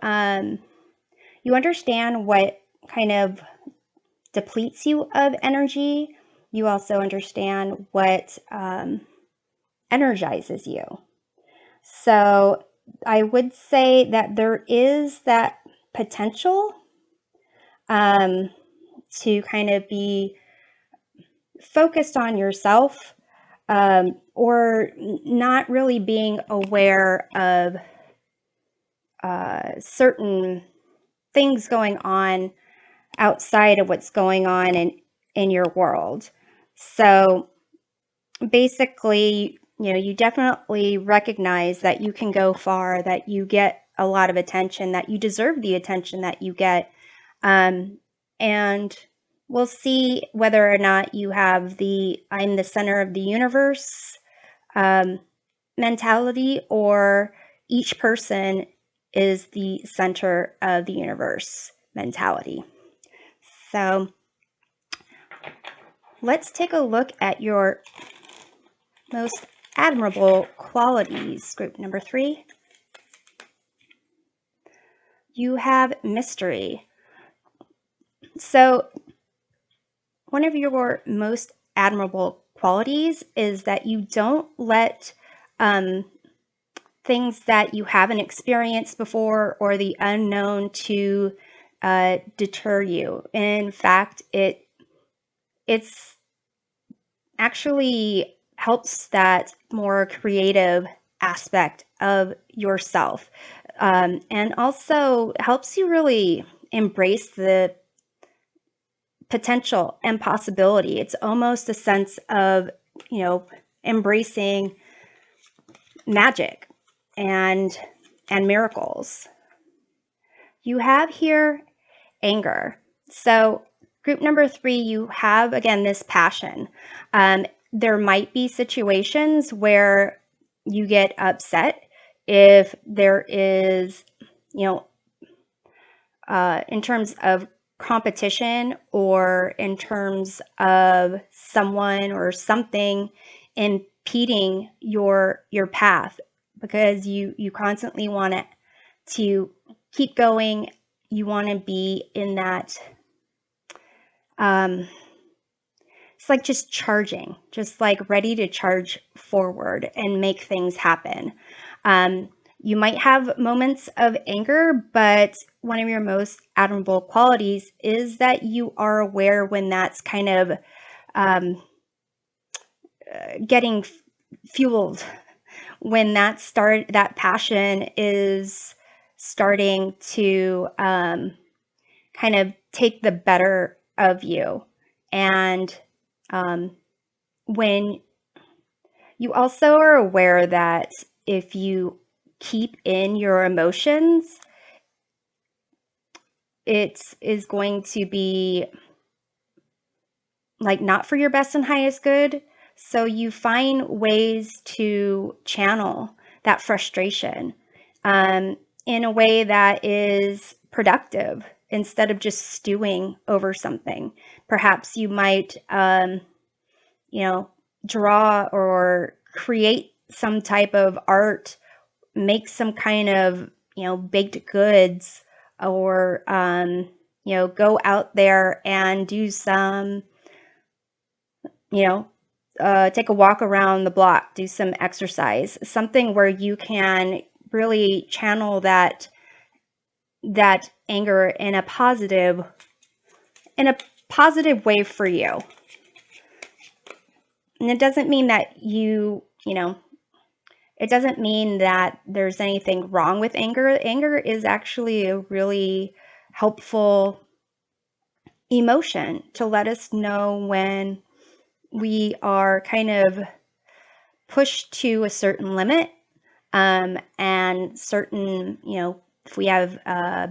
you understand what kind of depletes you of energy. You also understand what energizes you. So I would say that there is that potential to kind of be focused on yourself, or not really being aware of certain things going on outside of what's going on in your world. So basically, you definitely recognize that you can go far, that you get a lot of attention, that you deserve the attention that you get. And we'll see whether or not you have the I'm the center of the universe mentality, or each person is the center of the universe mentality. So let's take a look at your most admirable qualities. Group number 3. You have mystery. So one of your most admirable qualities is that you don't let things that you haven't experienced before or the unknown to deter you. In fact, it's actually helps that more creative aspect of yourself, and also helps you really embrace the potential and possibility. It's almost a sense of, embracing magic and miracles. You have here anger. So group number 3, you have, again, this passion. There might be situations where you get upset if there is, in terms of competition, or in terms of someone or something impeding your path, because you constantly want it to keep going. You want to be in that it's like just charging, just like ready to charge forward and make things happen. You might have moments of anger, but one of your most admirable qualities is that you are aware when that's kind of getting fueled, when that passion is starting to kind of take the better of you. And when you also are aware that if you keep in your emotions, it is going to be like not for your best and highest good. So you find ways to channel that frustration in a way that is productive, instead of just stewing over something. Perhaps you might, draw or create some type of art, make some kind of, baked goods, or, go out there and do some, take a walk around the block, do some exercise, something where you can really channel that anger in a positive way for you. And it doesn't mean that it doesn't mean that there's anything wrong with anger. Anger is actually a really helpful emotion to let us know when we are kind of pushed to a certain limit, and certain, if we have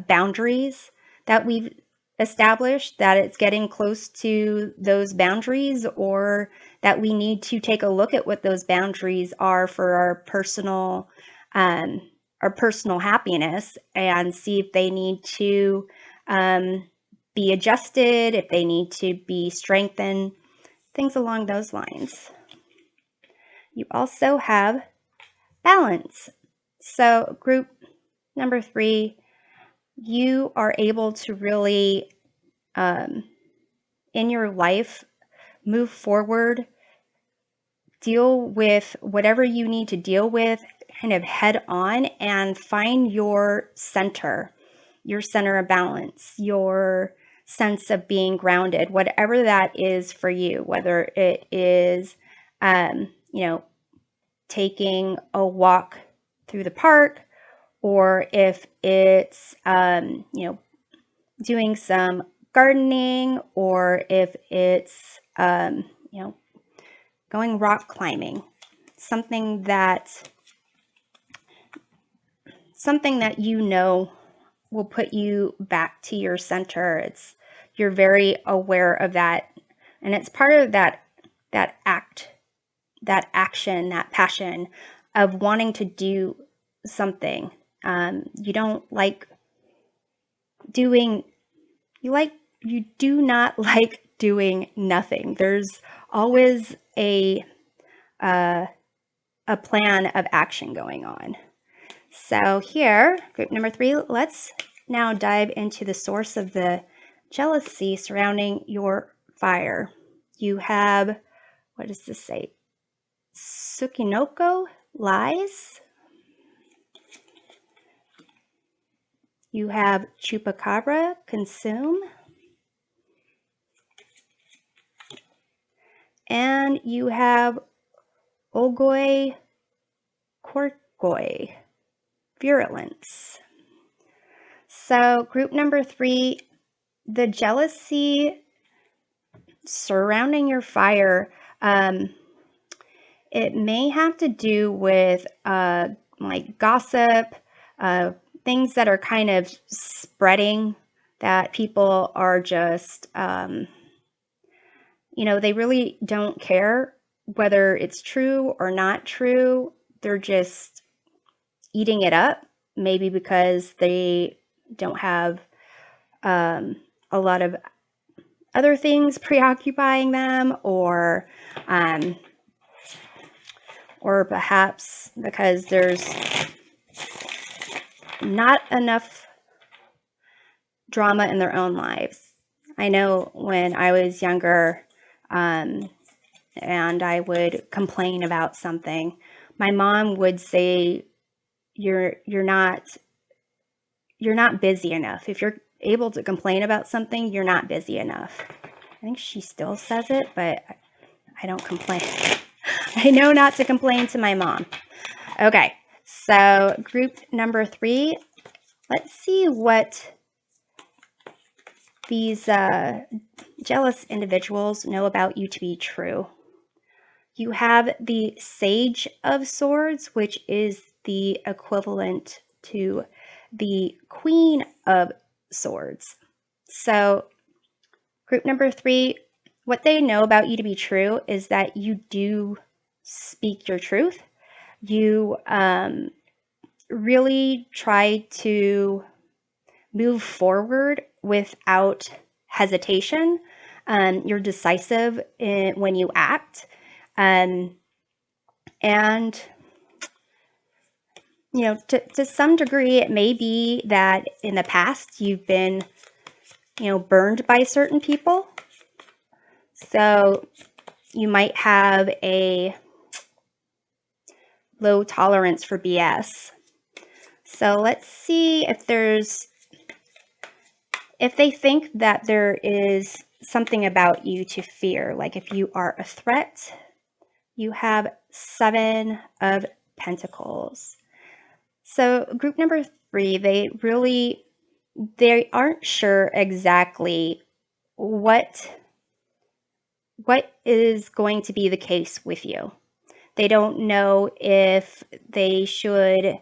boundaries that we've established, that it's getting close to those boundaries, or that we need to take a look at what those boundaries are for our personal our personal happiness and see if they need to be adjusted, if they need to be strengthened, things along those lines. You also have balance. So group number 3, you are able to really, in your life, move forward, deal with whatever you need to deal with kind of head on and find your center of balance, your sense of being grounded, whatever that is for you, whether it is, taking a walk through the park, or if it's, doing some gardening, or if it's, going rock climbing, something that will put you back to your center. You're very aware of that, and it's part of that action, that passion of wanting to do something. You do not like doing nothing. There's always a plan of action going on. So here, group number 3, let's now dive into the source of the jealousy surrounding your fire. You have, what does this say? Tsukinoko, lies. You have chupacabra, consume. And you have ogoi korkoi, virulence. So group number 3, the jealousy surrounding your fire, it may have to do with like gossip, things that are kind of spreading, that people are just, they really don't care whether it's true or not true. They're just eating it up, maybe because they don't have a lot of other things preoccupying them, or perhaps because there's not enough drama in their own lives. I know when I was younger, and I would complain about something, my mom would say, you're not busy enough. If you're able to complain about something, you're not busy enough. I think she still says it, but I don't complain. I know not to complain to my mom. Okay, so group number 3, let's see what these jealous individuals know about you to be true. You have the Sage of Swords, which is the equivalent to the Queen of Swords. So group number 3, what they know about you to be true is that you do speak your truth. You really try to move forward without hesitation. You're decisive when you act. And, to some degree, it may be that in the past you've been, burned by certain people. So you might have a low tolerance for BS. So let's see if they think that there is something about you to fear, like if you are a threat. You have 7 of Pentacles. So group number 3, they aren't sure exactly what is going to be the case with you. They don't know if they should,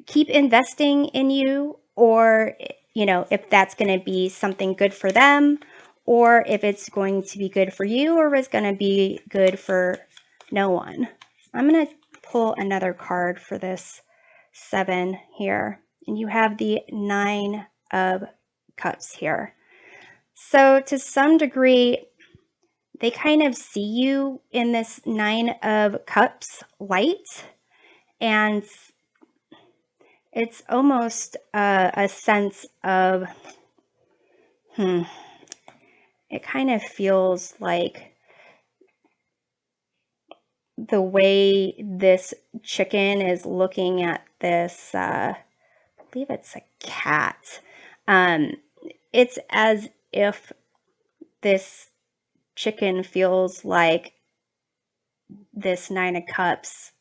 keep investing in you, or, if that's going to be something good for them, or if it's going to be good for you, or if it's going to be good for no one. I'm going to pull another card for this 7 here. And you have the 9 of Cups here. So to some degree, they kind of see you in this 9 of Cups light, and it's almost a sense of, it kind of feels like the way this chicken is looking at this, I believe it's a cat. It's as if this chicken feels like this 9 of Cups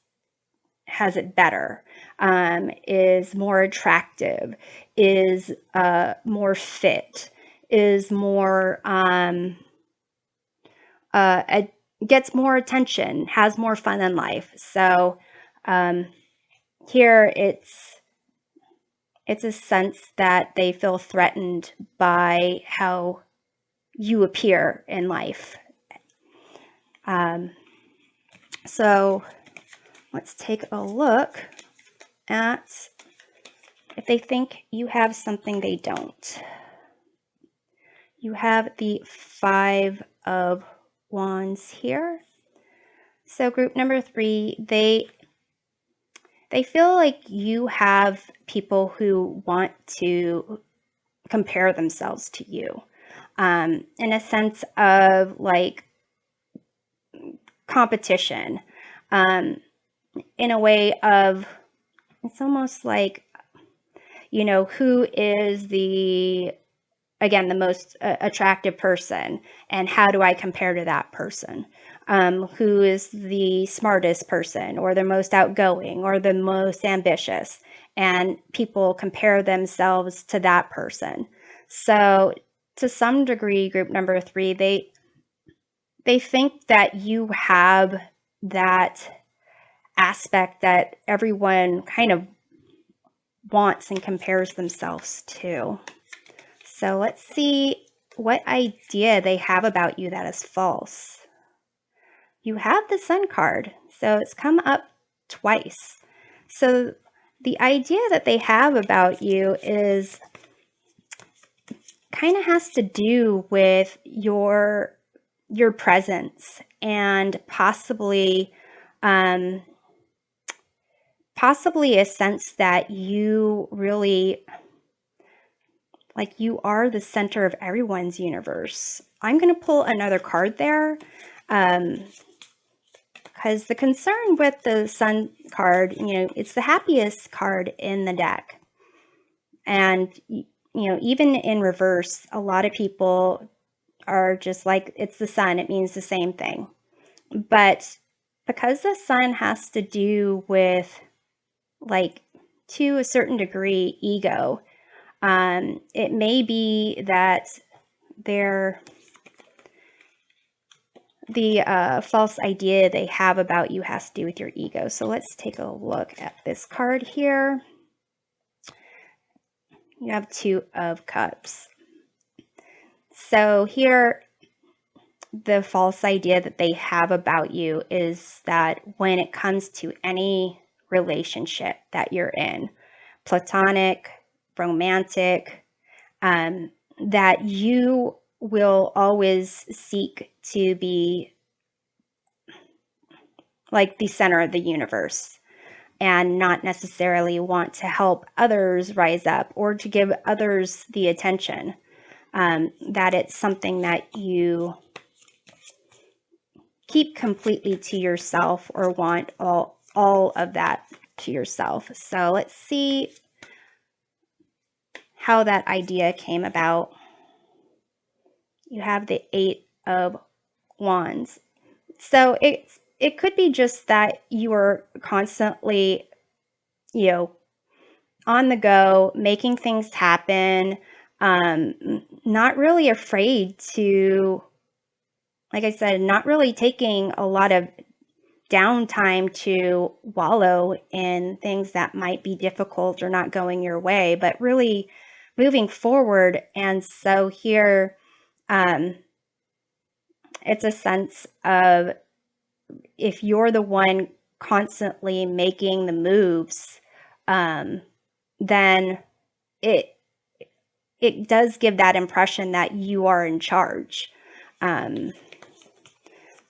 has it better, is more attractive, is more fit, is more, gets more attention, has more fun in life. So here it's a sense that they feel threatened by how you appear in life. So let's take a look at if they think you have something they don't. You have the 5 of Wands here. So group number 3, they feel like you have people who want to compare themselves to you, in a sense of like competition, in a way of, it's almost like, you know, who is the most attractive person, and how do I compare to that person? Who is the smartest person, or the most outgoing, or the most ambitious? And people compare themselves to that person. So to some degree, group number 3, they think that you have that aspect that everyone kind of wants and compares themselves to. So let's see what idea they have about you that is false. You have the Sun card, so it's come up twice. So the idea that they have about you is kind of has to do with your presence, and possibly a sense that you really, like, you are the center of everyone's universe. I'm going to pull another card there, because the concern with the Sun card, you know, it's the happiest card in the deck. And, you know, even in reverse, a lot of people are just like, it's the Sun, it means the same thing. But because the Sun has to do with, like, to a certain degree, ego, it may be that the false idea they have about you has to do with your ego. So let's take a look at this card here. You have 2 of Cups. So here, the false idea that they have about you is that when it comes to any relationship that you're in, platonic, romantic, that you will always seek to be like the center of the universe, and not necessarily want to help others rise up or to give others the attention. That it's something that you keep completely to yourself, or want all of that to yourself. So let's see how that idea came about. You have the 8 of Wands. So it could be just that you are constantly, you know, on the go, making things happen, not really afraid to, like I said, not really taking a lot of downtime to wallow in things that might be difficult or not going your way, but really moving forward. And so here, it's a sense of, if you're the one constantly making the moves, then it does give that impression that you are in charge.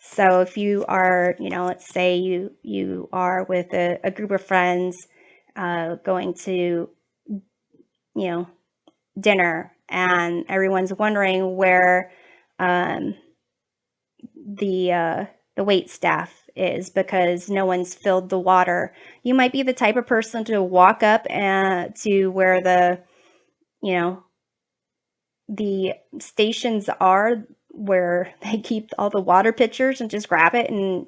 So if you are, let's say you are with a group of friends going to, dinner, and everyone's wondering where um, the wait staff is because no one's filled the water. You might be the type of person to walk up and to where you know, the stations are, where they keep all the water pitchers, and just grab it and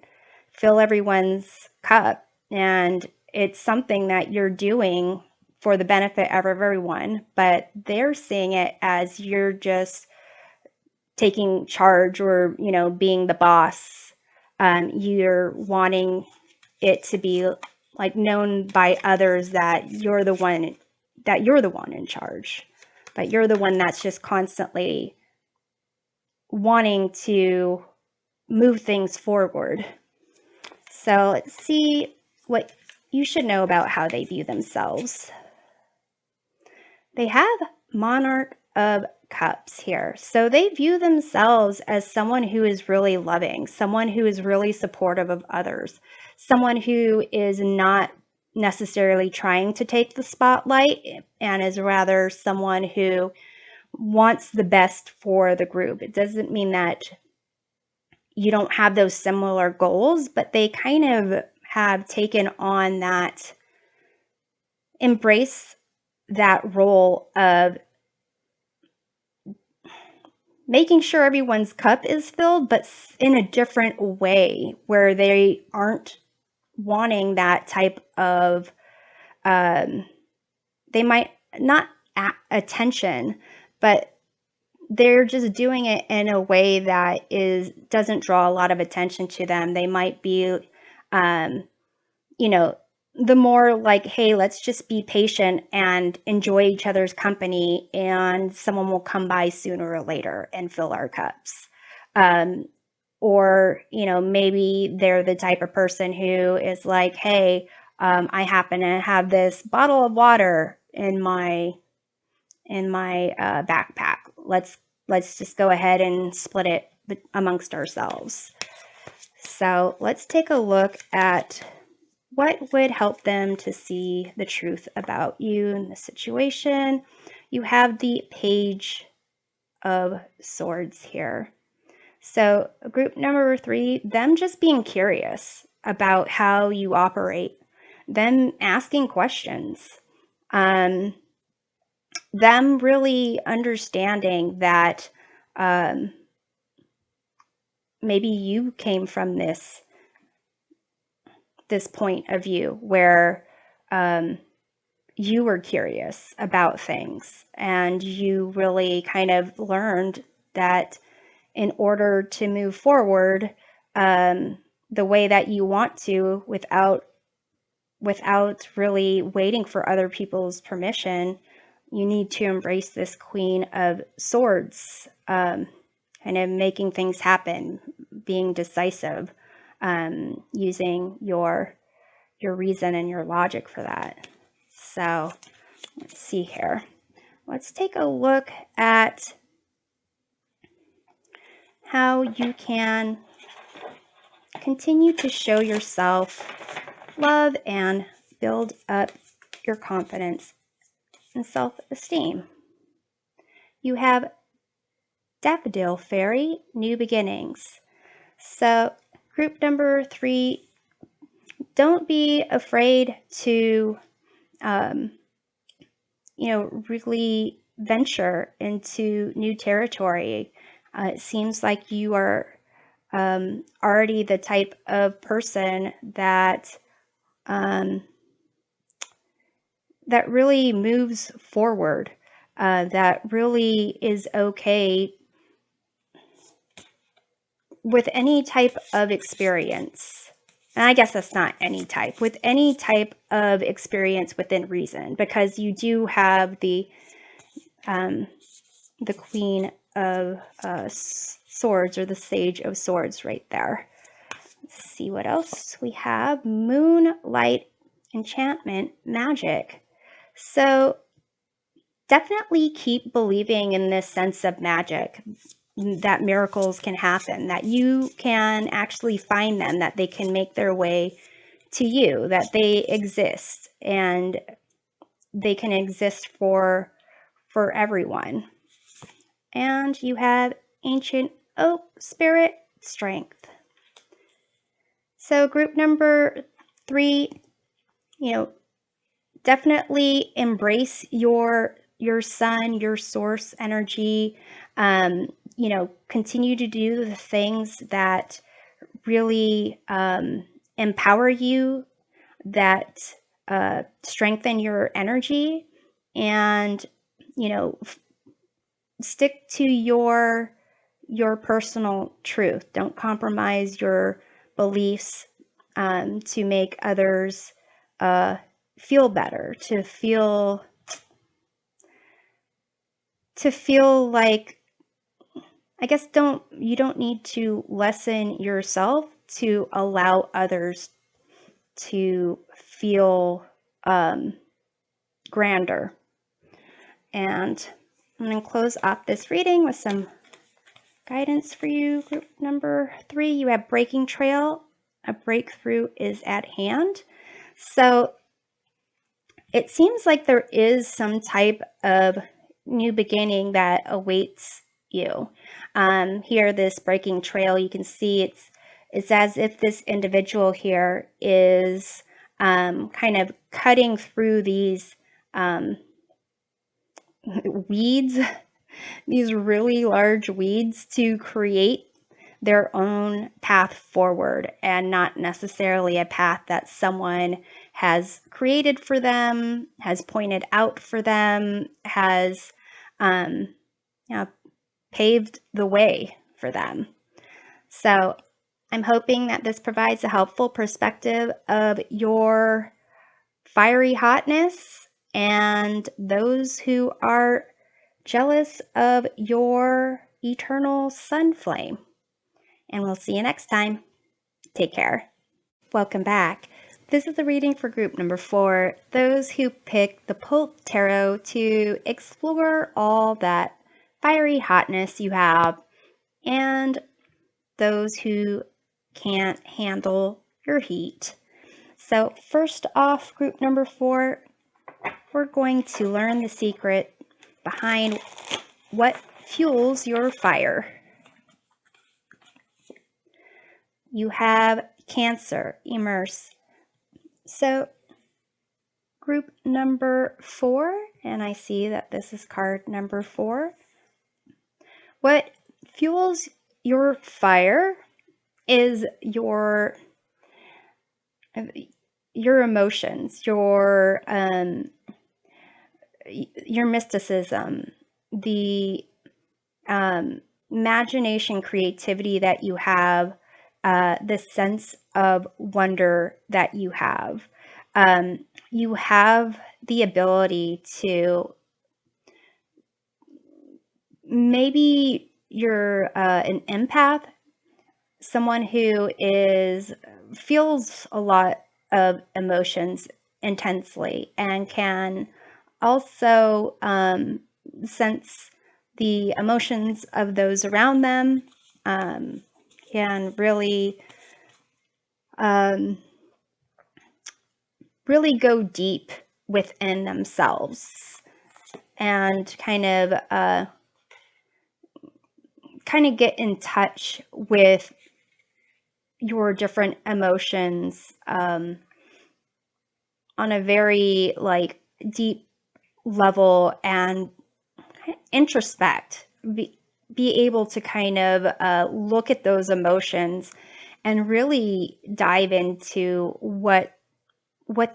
fill everyone's cup. And it's something that you're doing for the benefit of everyone, but they're seeing it as you're just taking charge, or, being the boss. You're wanting it to be like known by others that you're the one in charge, but you're the one that's just constantly wanting to move things forward. So let's see what you should know about how they view themselves. They have Monarch of Cups here. So they view themselves as someone who is really loving, someone who is really supportive of others, someone who is not necessarily trying to take the spotlight, and is rather someone who wants the best for the group. It doesn't mean that you don't have those similar goals, but they kind of have taken on that, embrace that role of making sure everyone's cup is filled, but in a different way, where they aren't wanting that type of, they might not attention, but they're just doing it in a way that doesn't draw a lot of attention to them. They might be, you know, the more like, hey, let's just be patient and enjoy each other's company, and someone will come by sooner or later and fill our cups. Or, maybe they're the type of person who is like, hey, I happen to have this bottle of water in my backpack. Let's just go ahead and split it amongst ourselves. So let's take a look at what would help them to see the truth about you in the situation. You have the Page of Swords here. So group number 3, them just being curious about how you operate, them asking questions, them really understanding that maybe you came from this point of view where you were curious about things, and you really kind of learned that in order to move forward the way that you want to, without really waiting for other people's permission, you need to embrace this Queen of Swords, kind of making things happen, being decisive, using your reason and your logic for that. So let's see here. Let's take a look at how you can continue to show yourself love and build up your confidence and self-esteem. You have Daffodil Fairy, New Beginnings. So group number 3, don't be afraid to, really venture into new territory. It seems like you are already the type of person that that really moves forward, that really is okay with any type of experience. And I guess that's not any type, with any type of experience within reason, because you do have the Queen of Swords, or the Sage of Swords right there. Let's see what else we have. Moonlight, enchantment, magic. So definitely keep believing in this sense of magic, that miracles can happen, that you can actually find them, that they can make their way to you, that they exist, and they can exist for everyone. And you have ancient oak, spirit, strength. So group number 3, definitely embrace your sun, your source energy. Continue to do the things that really empower you, that strengthen your energy, and stick to your personal truth. Don't compromise your beliefs to make others feel better, to feel like, I guess, you don't need to lessen yourself to allow others to feel grander. And I'm going to close off this reading with some guidance for you. Group number 3, you have breaking trail. A breakthrough is at hand. So it seems like there is some type of new beginning that awaits you. Here, this breaking trail, you can see it's as if this individual here is kind of cutting through these weeds, these really large weeds, to create their own path forward, and not necessarily a path that someone has created for them, has pointed out for them, has paved the way for them. So I'm hoping that this provides a helpful perspective of your fiery hotness and those who are jealous of your eternal sun flame. And we'll see you next time. Take care. Welcome back. This is the reading for group number 4, those who pick the Pulp Tarot to explore all that fiery hotness you have, and those who can't handle your heat. So first off, group number 4, we're going to learn the secret behind what fuels your fire. You have Cancer, immerse. So group number 4, and I see that this is card number 4. What fuels your fire is your emotions, your mysticism, the imagination, creativity that you have, the sense of wonder that you have. You have the ability to, maybe you're an empath, someone who feels a lot of emotions intensely, and can also sense the emotions of those around them, can really go deep within themselves, and kind of get in touch with your different emotions on a very deep level, and introspect, be able to kind of look at those emotions and really dive into what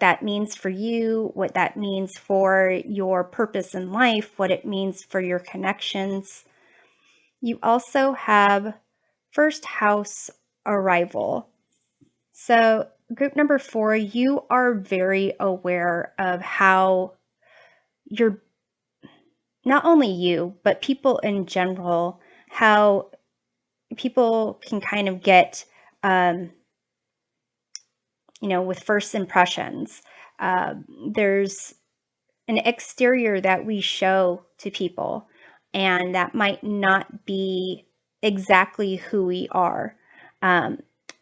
that means for you, what that means for your purpose in life, what it means for your connections. You also have first house arrival. So group number 4, you are very aware of how you're, not only you, but people in general, how people can kind of get with first impressions. There's an exterior that we show to people, and that might not be exactly who we are.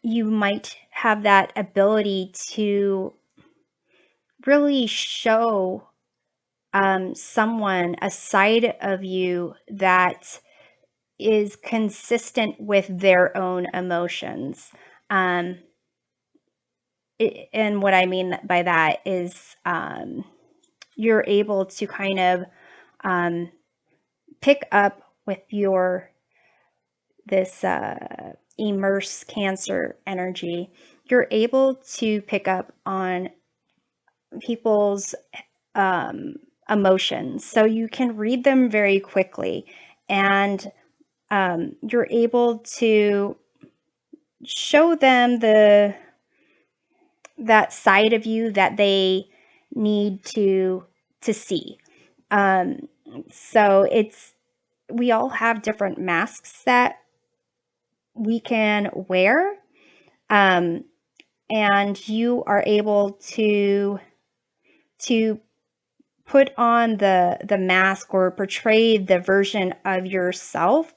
You might have that ability to really show someone a side of you that is consistent with their own emotions. Um, and what I mean by that is you're able to kind of pick up with this immerse Cancer energy. You're able to pick up on people's emotions, so you can read them very quickly, and you're able to show them that side of you that they need to see. So we all have different masks that we can wear, and you are able to put on the mask or portray the version of yourself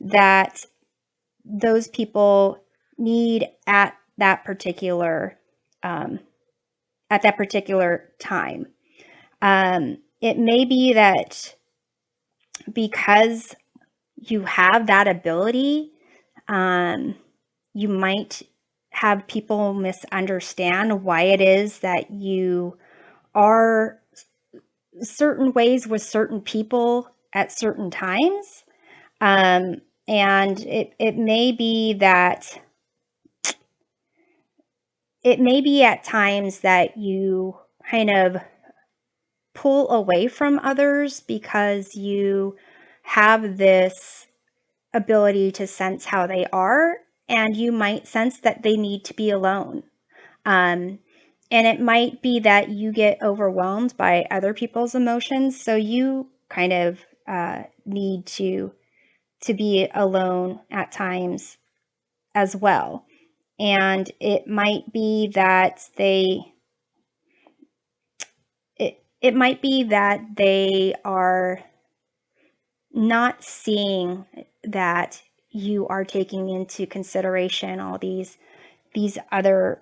that those people need at that particular time. It may be that because you have that ability, you might have people misunderstand why it is that you are certain ways with certain people at certain times. And it may be that at times that you kind of pull away from others because you have this ability to sense how they are, and you might sense that they need to be alone. And it might be that you get overwhelmed by other people's emotions, so you kind of need to be alone at times as well. And it might be that it might be that they are not seeing that you are taking into consideration all these other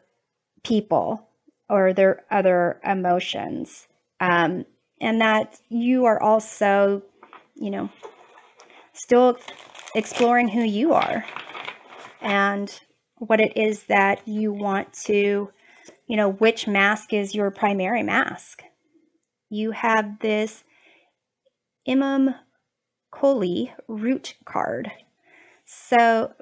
people or their other emotions, and that you are also, still exploring who you are and what it is that you want to, which mask is your primary mask. You have this Imam Koli root card. So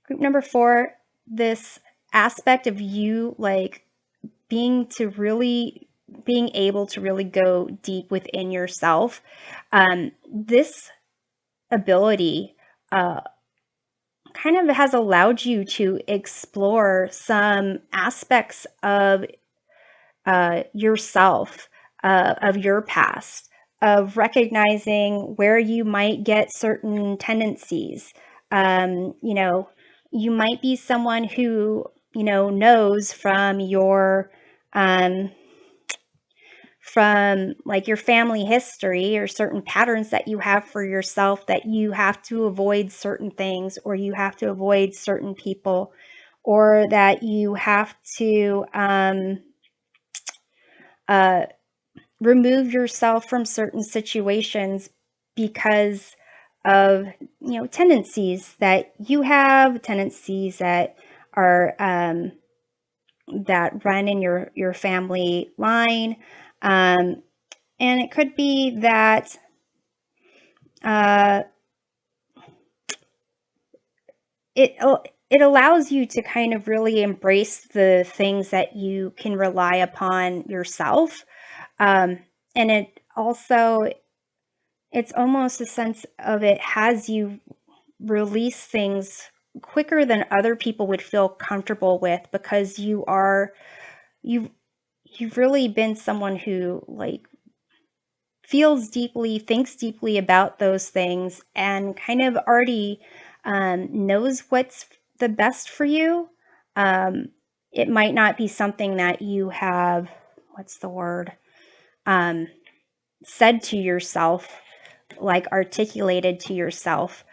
group number 4, this aspect of you like being able to really go deep within yourself. This ability kind of has allowed you to explore some aspects of yourself, of your past, of recognizing where you might get certain tendencies. You might be someone who, knows from your from like your family history or certain patterns that you have for yourself that you have to avoid certain things, or you have to avoid certain people, or that you have to remove yourself from certain situations because of tendencies that you have, tendencies that are that run in your family line, and it could be that it allows you to kind of really embrace the things that you can rely upon yourself. And it also, it's almost a sense of it has you release things quicker than other people would feel comfortable with, because you've really been someone who like feels deeply, thinks deeply about those things, and kind of already knows what's the best for you. It might not be something that you have, what's the word, said to yourself, like articulated to yourself.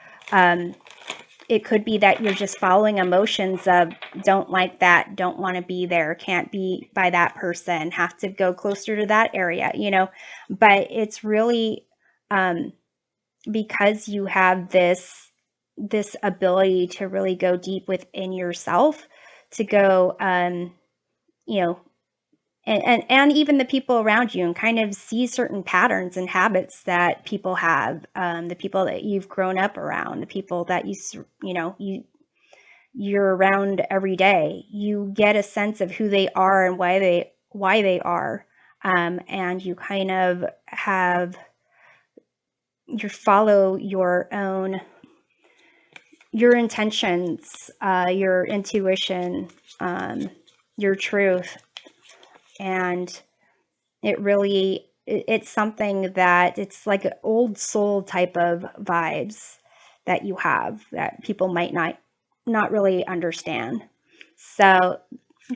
It could be that you're just following emotions of don't like that, don't want to be there, can't be by that person, have to go closer to that area, but it's really because you have this ability to really go deep within yourself, to go you know and even the people around you, and kind of see certain patterns and habits that people have, the people that you've grown up around, the people that you're around every day. You get a sense of who they are and why they are, and you kind of you follow your intentions, your intuition, your truth, and it's something that it's like an old soul type of vibes that you have that people might not really understand. So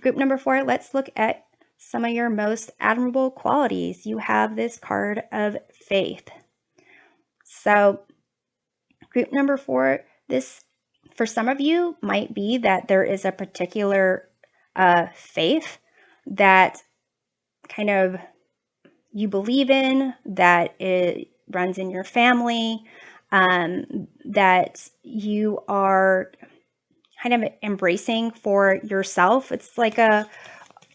group number 4, let's look at some of your most admirable qualities. You have this card of faith. So group number 4, this for some of you might be that there is a particular faith that kind of you believe in, that it runs in your family, that you are kind of embracing for yourself. It's like a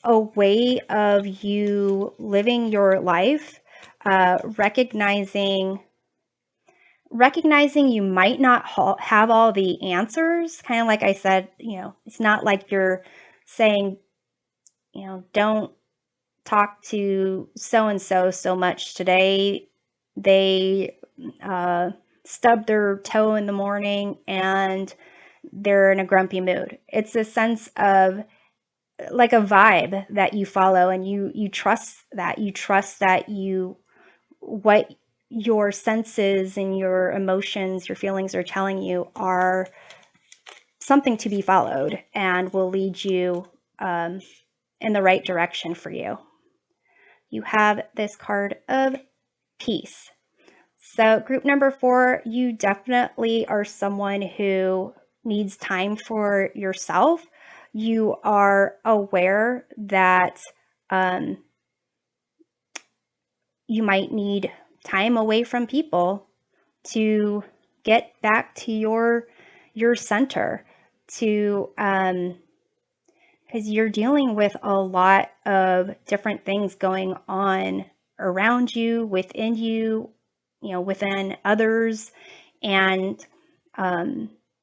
way of you living your life, recognizing you might not have all the answers. Kind of like I said, it's not like you're saying, don't talk to so and so much today. They stub their toe in the morning and they're in a grumpy mood. It's a sense of like a vibe that you follow, and you trust that. You trust that what your senses and your emotions, your feelings are telling you are something to be followed and will lead you in the right direction for you. You have this card of peace. So group number 4, you definitely are someone who needs time for yourself. You are aware that you might need time away from people to get back to your center, to because you're dealing with a lot of different things going on around you, within others, and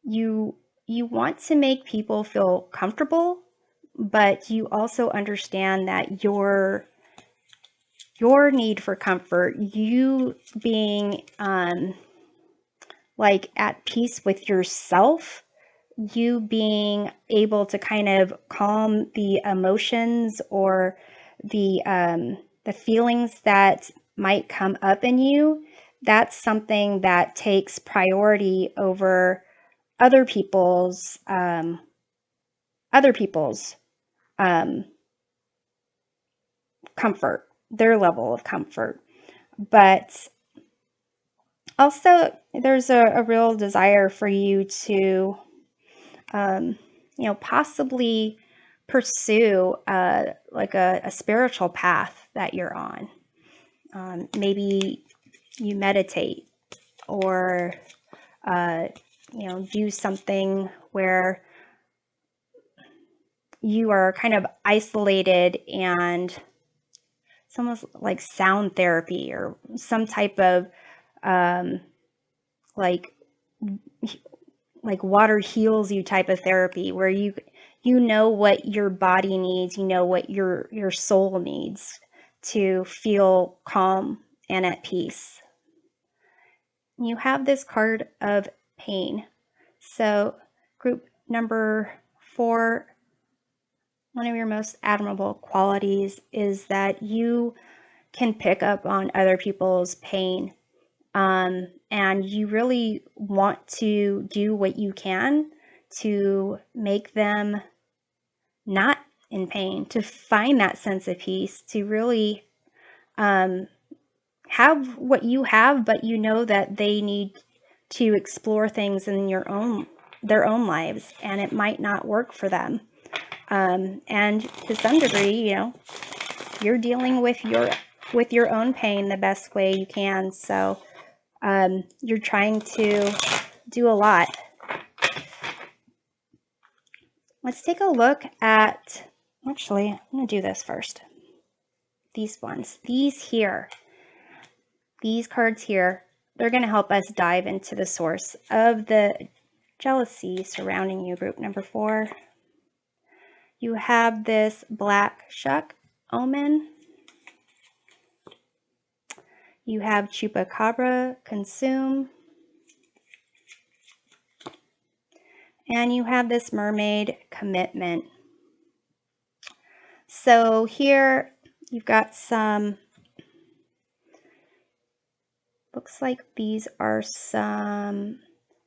you want to make people feel comfortable, but you also understand that your need for comfort, you being like at peace with yourself, you being able to kind of calm the emotions or the feelings that might come up in you, that's something that takes priority over other people's comfort, their level of comfort. But also there's a real desire for you to possibly pursue like a spiritual path that you're on. Maybe you meditate, or do something where you are kind of isolated, and it's almost like sound therapy or some type of like water heals you type of therapy, where you know what your body needs, you know what your soul needs to feel calm and at peace. You have this card of pain. So group number 4, one of your most admirable qualities is that you can pick up on other people's pain, and you really want to do what you can to make them not in pain, to find that sense of peace, to really have what you have, but you know that they need to explore things in their own lives, and it might not work for them. And to some degree, you're dealing with your own pain the best way you can. So you're trying to do a lot. Let's take a look at, actually, I'm going to do this first. These ones, these cards here, they're going to help us dive into the source of the jealousy surrounding you, group number 4. You have this black shuck omen. You have chupacabra, consume. And you have this mermaid, commitment. So here you've got some, looks like these are some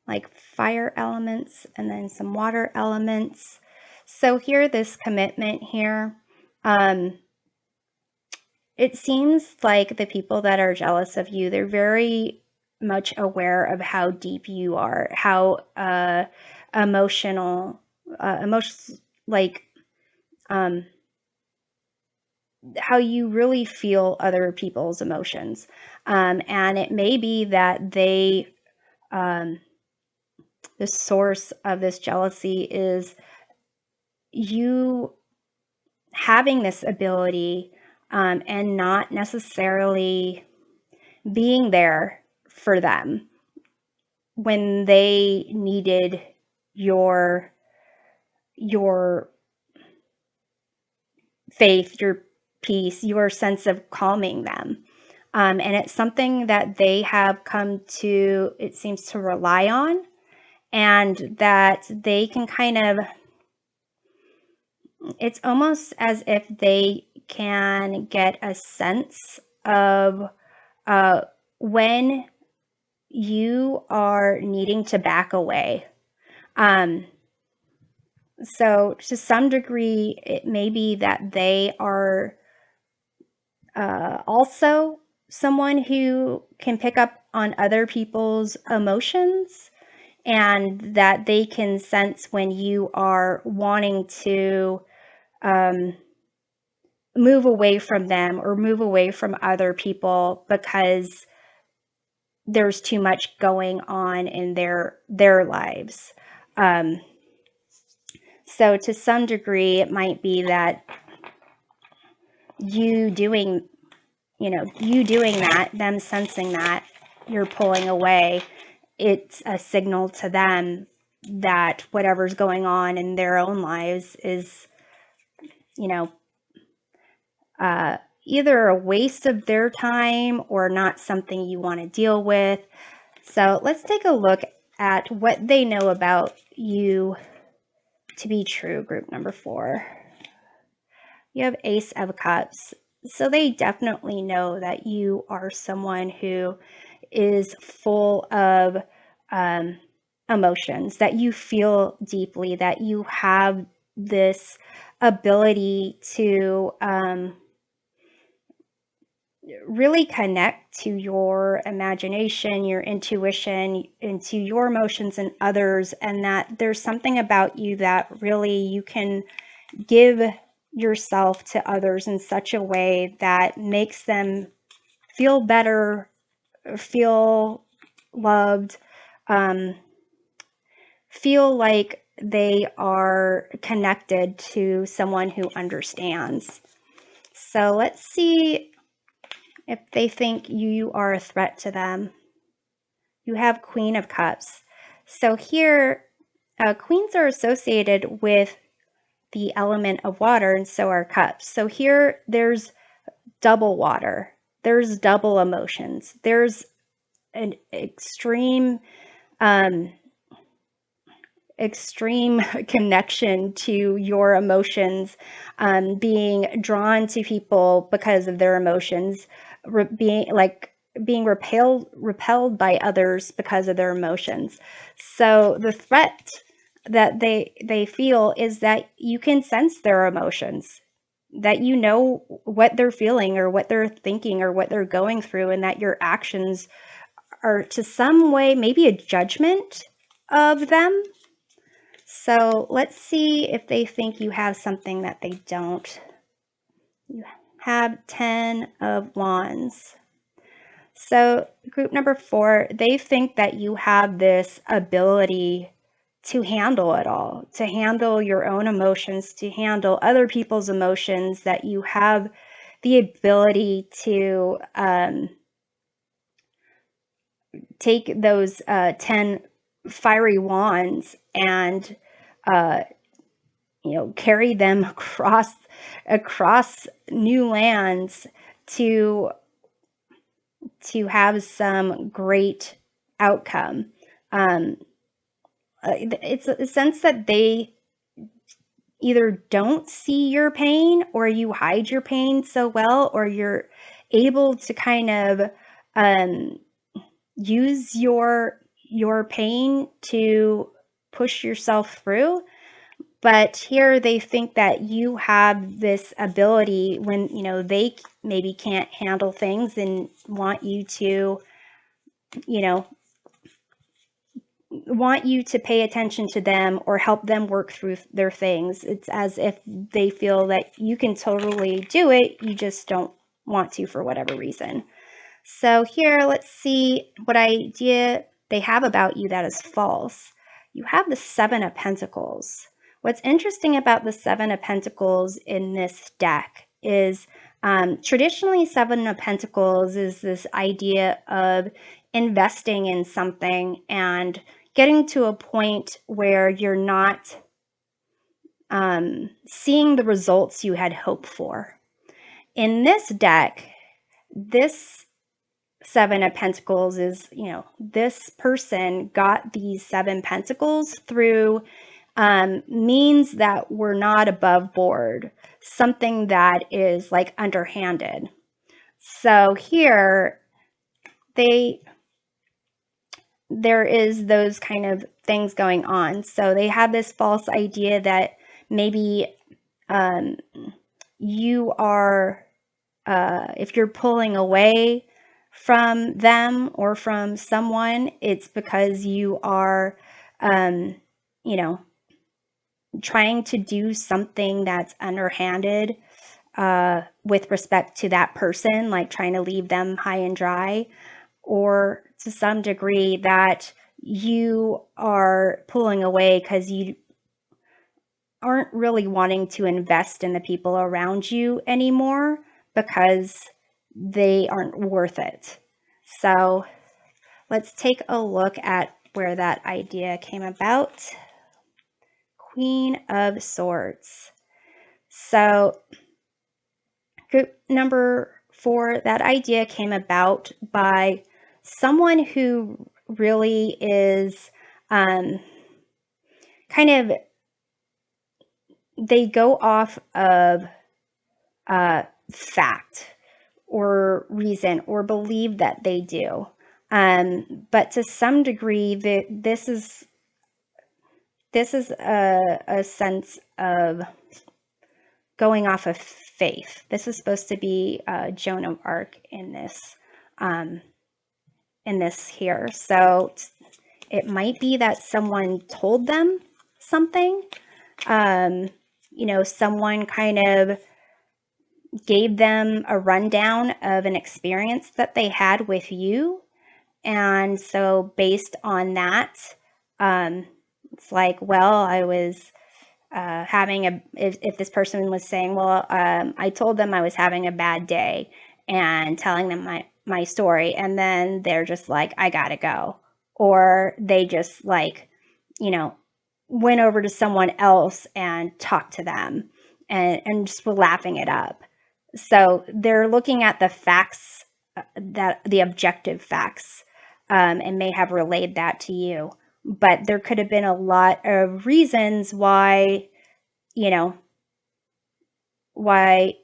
like fire elements and then some water elements. So here, this commitment here, it seems like the people that are jealous of you, they're very much aware of how deep you are, how emotional, like how you really feel other people's emotions. And it may be that the source of this jealousy is you having this ability and not necessarily being there for them when they needed your faith, your peace, your sense of calming them. And it's something that they have come to, it seems, to rely on, and that they can kind of, it's almost as if they can get a sense of when you are needing to back away. So to some degree, it may be that they are also someone who can pick up on other people's emotions, and that they can sense when you are wanting to move away from them or move away from other people because there's too much going on in their lives. So to some degree, it might be that you doing that, them sensing that you're pulling away, it's a signal to them that whatever's going on in their own lives is, either a waste of their time or not something you want to deal with. So let's take a look at what they know about you to be true, group number 4. You have Ace of Cups. So they definitely know that you are someone who is full of emotions, that you feel deeply, that you have this ability to really connect to your imagination, your intuition, into your emotions and others, and that there's something about you that really you can give yourself to others in such a way that makes them feel better, feel loved, feel like they are connected to someone who understands. So let's see if they think you are a threat to them. You have Queen of Cups. So here, queens are associated with the element of water, and so are cups. So here, there's double water. There's double emotions. There's an extreme connection to your emotions, being drawn to people because of their emotions, being repelled by others because of their emotions. So the threat that they feel is that you can sense their emotions, that you know what they're feeling or what they're thinking or what they're going through, and that your actions are to some way maybe a judgment of them. So let's see if they think you have something that they don't. You have 10 of Wands. So group number 4, they think that you have this ability to handle it all, to handle your own emotions, to handle other people's emotions, that you have the ability to take those 10 fiery wands and carry them across new lands to have some great outcome. It's a sense that they either don't see your pain, or you hide your pain so well, or you're able to kind of use your pain to push yourself through. But here they think that you have this ability when, they maybe can't handle things and want you to pay attention to them or help them work through their things. It's as if they feel that you can totally do it, you just don't want to for whatever reason. So here, let's see what idea they have about you that is false. You have the 7 of Pentacles. What's interesting about the 7 of Pentacles in this deck is traditionally 7 of Pentacles is this idea of investing in something and getting to a point where you're not seeing the results you had hoped for. In this deck, this 7 of Pentacles is, this person got these 7 Pentacles through means that were not above board, something that is like underhanded. So here, there is those kind of things going on. So they have this false idea that maybe you are, if you're pulling away from them or from someone, it's because you are, trying to do something that's underhanded with respect to that person, like trying to leave them high and dry, or to some degree that you are pulling away because you aren't really wanting to invest in the people around you anymore because they aren't worth it. So let's take a look at where that idea came about. Queen of Swords. So group number 4, that idea came about by someone who really is kind of, they go off of fact or reason or believe that they do. But to some degree, this is a sense of going off of faith. This is supposed to be Joan of Arc in this here. So it might be that someone told them something. Someone kind of gave them a rundown of an experience that they had with you. And so based on that, it's like, well, I was if this person was saying, well, I told them I was having a bad day and telling them my story, and then they're just like, I gotta go. Or they just like, went over to someone else and talked to them and just were laughing it up. So they're looking at the facts, that the objective facts, and may have relayed that to you. But there could have been a lot of reasons why, why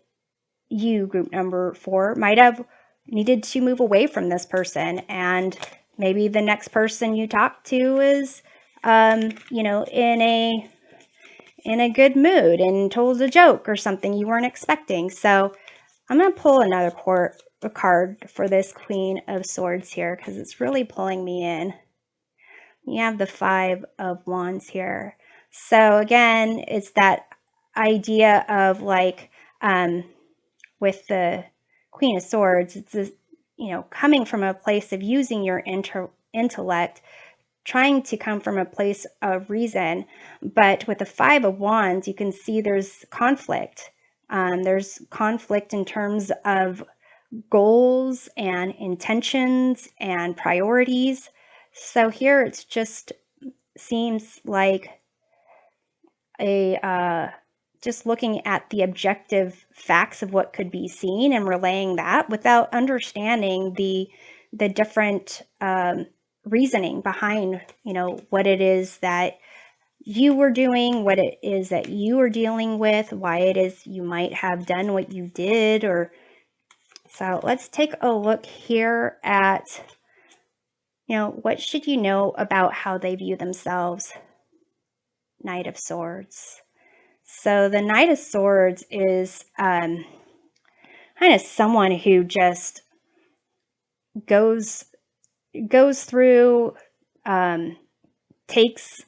you, group number 4, might have needed to move away from this person. And maybe the next person you talk to is in a good mood and told a joke or something you weren't expecting. So I'm going to pull another card for this Queen of Swords here because it's really pulling me in. You have the Five of Wands here. So again, it's that idea of like with the Queen of Swords, it's this, coming from a place of using your intellect, trying to come from a place of reason. But with the Five of Wands, you can see there's conflict. There's conflict in terms of goals and intentions and priorities. So here it just seems like just looking at the objective facts of what could be seen and relaying that without understanding the different reasoning behind what it is that you were doing, what it is that you were dealing with, why it is you might have done what you did. Or so let's take a look here at what should you know about how they view themselves. Knight of Swords. So the Knight of Swords is kind of someone who just goes through, takes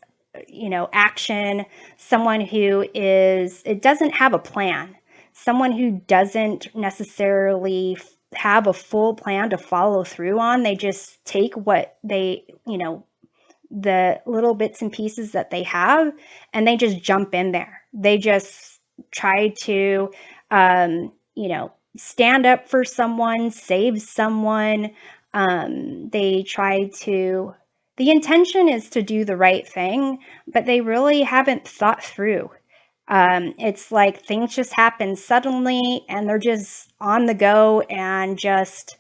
action. Someone who it doesn't have a plan. Someone who doesn't necessarily have a full plan to follow through on. They just take what they the little bits and pieces that they have, and they just jump in there. They just try to, stand up for someone, save someone. They try to, the intention is to do the right thing, but they really haven't thought through. It's like things just happen suddenly and they're just on the go and just,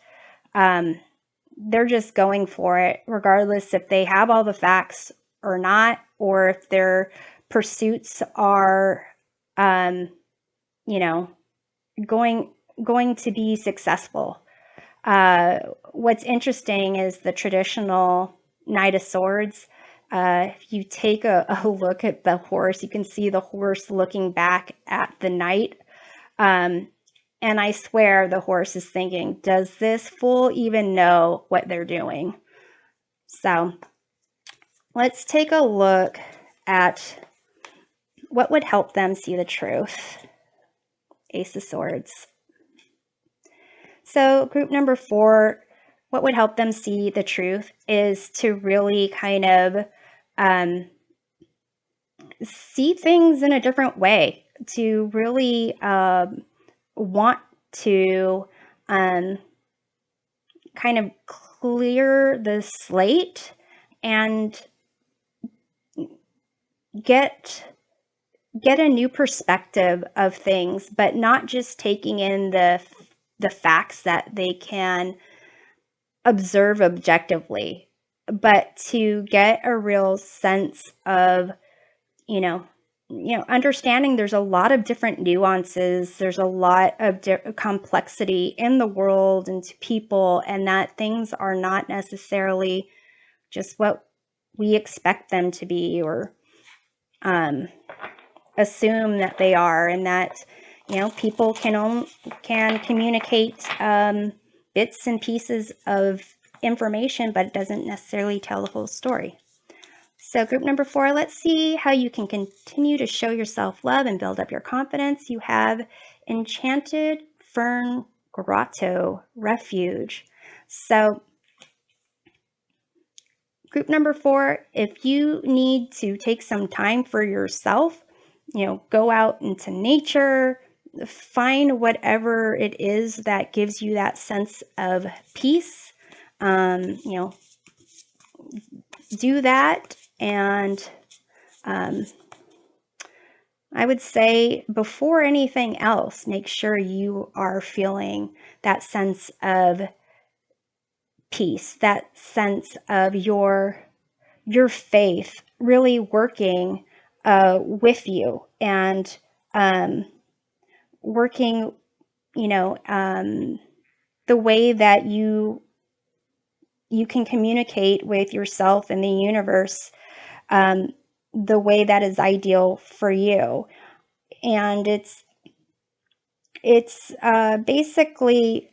they're just going for it, regardless if they have all the facts or not, or if their pursuits are, you know, going to be successful. What's interesting is the traditional Knight of Swords. If you take a look at the horse, you can see the horse looking back at the knight. And I swear the horse is thinking, does this fool even know what they're doing? So let's take a look at what would help them see the truth. Ace of Swords. So group number 4, what would help them see the truth is to really kind of see things in a different way, to really want to kind of clear the slate and get a new perspective of things, but not just taking in the facts that they can observe objectively, but to get a real sense of, understanding there's a lot of different nuances, there's a lot of complexity in the world and to people, and that things are not necessarily just what we expect them to be or assume that they are, and that people can communicate bits and pieces of information, but it doesn't necessarily tell the whole story. So group number 4, let's see how you can continue to show your self-love and build up your confidence. You have Enchanted Fern Grotto Refuge. So group number 4, if you need to take some time for yourself, go out into nature, find whatever it is that gives you that sense of peace, do that. And I would say before anything else, make sure you are feeling that sense of peace, that sense of your faith really working with you and working, the way that you can communicate with yourself and the universe the way that is ideal for you. And it's basically,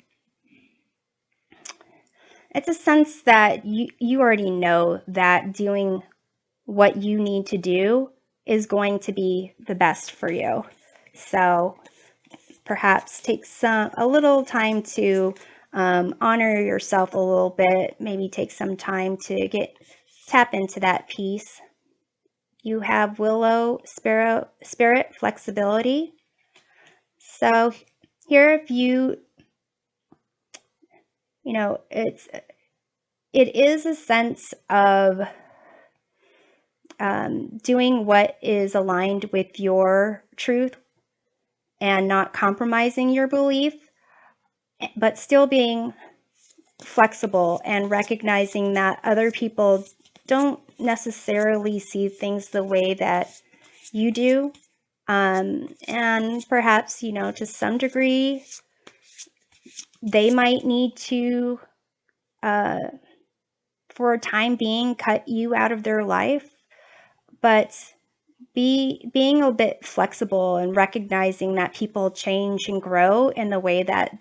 it's a sense that you already know that doing what you need to do is going to be the best for you. So perhaps take a little time to honor yourself a little bit. Maybe take some time to tap into that peace. You have Willow spirit flexibility. So here, if it is a sense of doing what is aligned with your truth and not compromising your belief, but still being flexible and recognizing that other people don't necessarily see things the way that you do. And perhaps, to some degree, they might need to, for a time being, cut you out of their life. But being a bit flexible and recognizing that people change and grow in the way that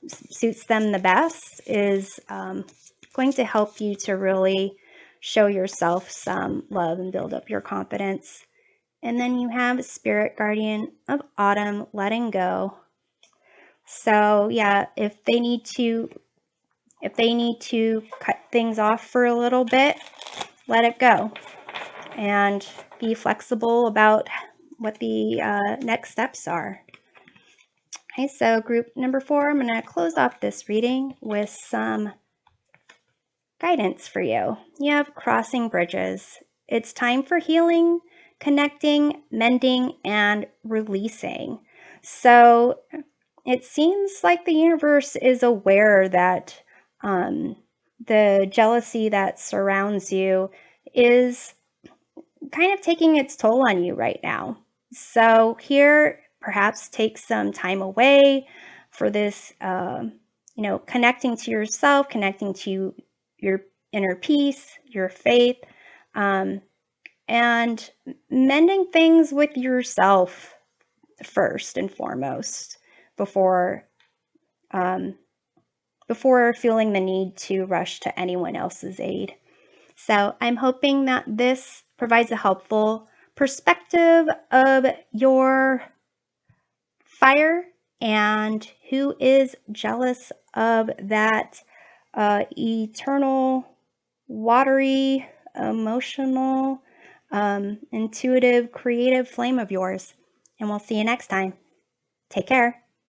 suits them the best is going to help you to really show yourself some love and build up your confidence. And then you have Spirit Guardian of Autumn, letting go. So yeah, if they need to cut things off for a little bit, let it go and be flexible about what the next steps are. Okay, so group number 4, I'm going to close off this reading with some guidance for you. You have crossing bridges. It's time for healing, connecting, mending, and releasing. So it seems like the universe is aware that the jealousy that surrounds you is kind of taking its toll on you right now. So here, perhaps take some time away for this, connecting to yourself, connecting to your inner peace, your faith, and mending things with yourself first and foremost before feeling the need to rush to anyone else's aid. So I'm hoping that this provides a helpful perspective of your fire and who is jealous of that eternal, watery, emotional, intuitive, creative flame of yours. And we'll see you next time. Take care.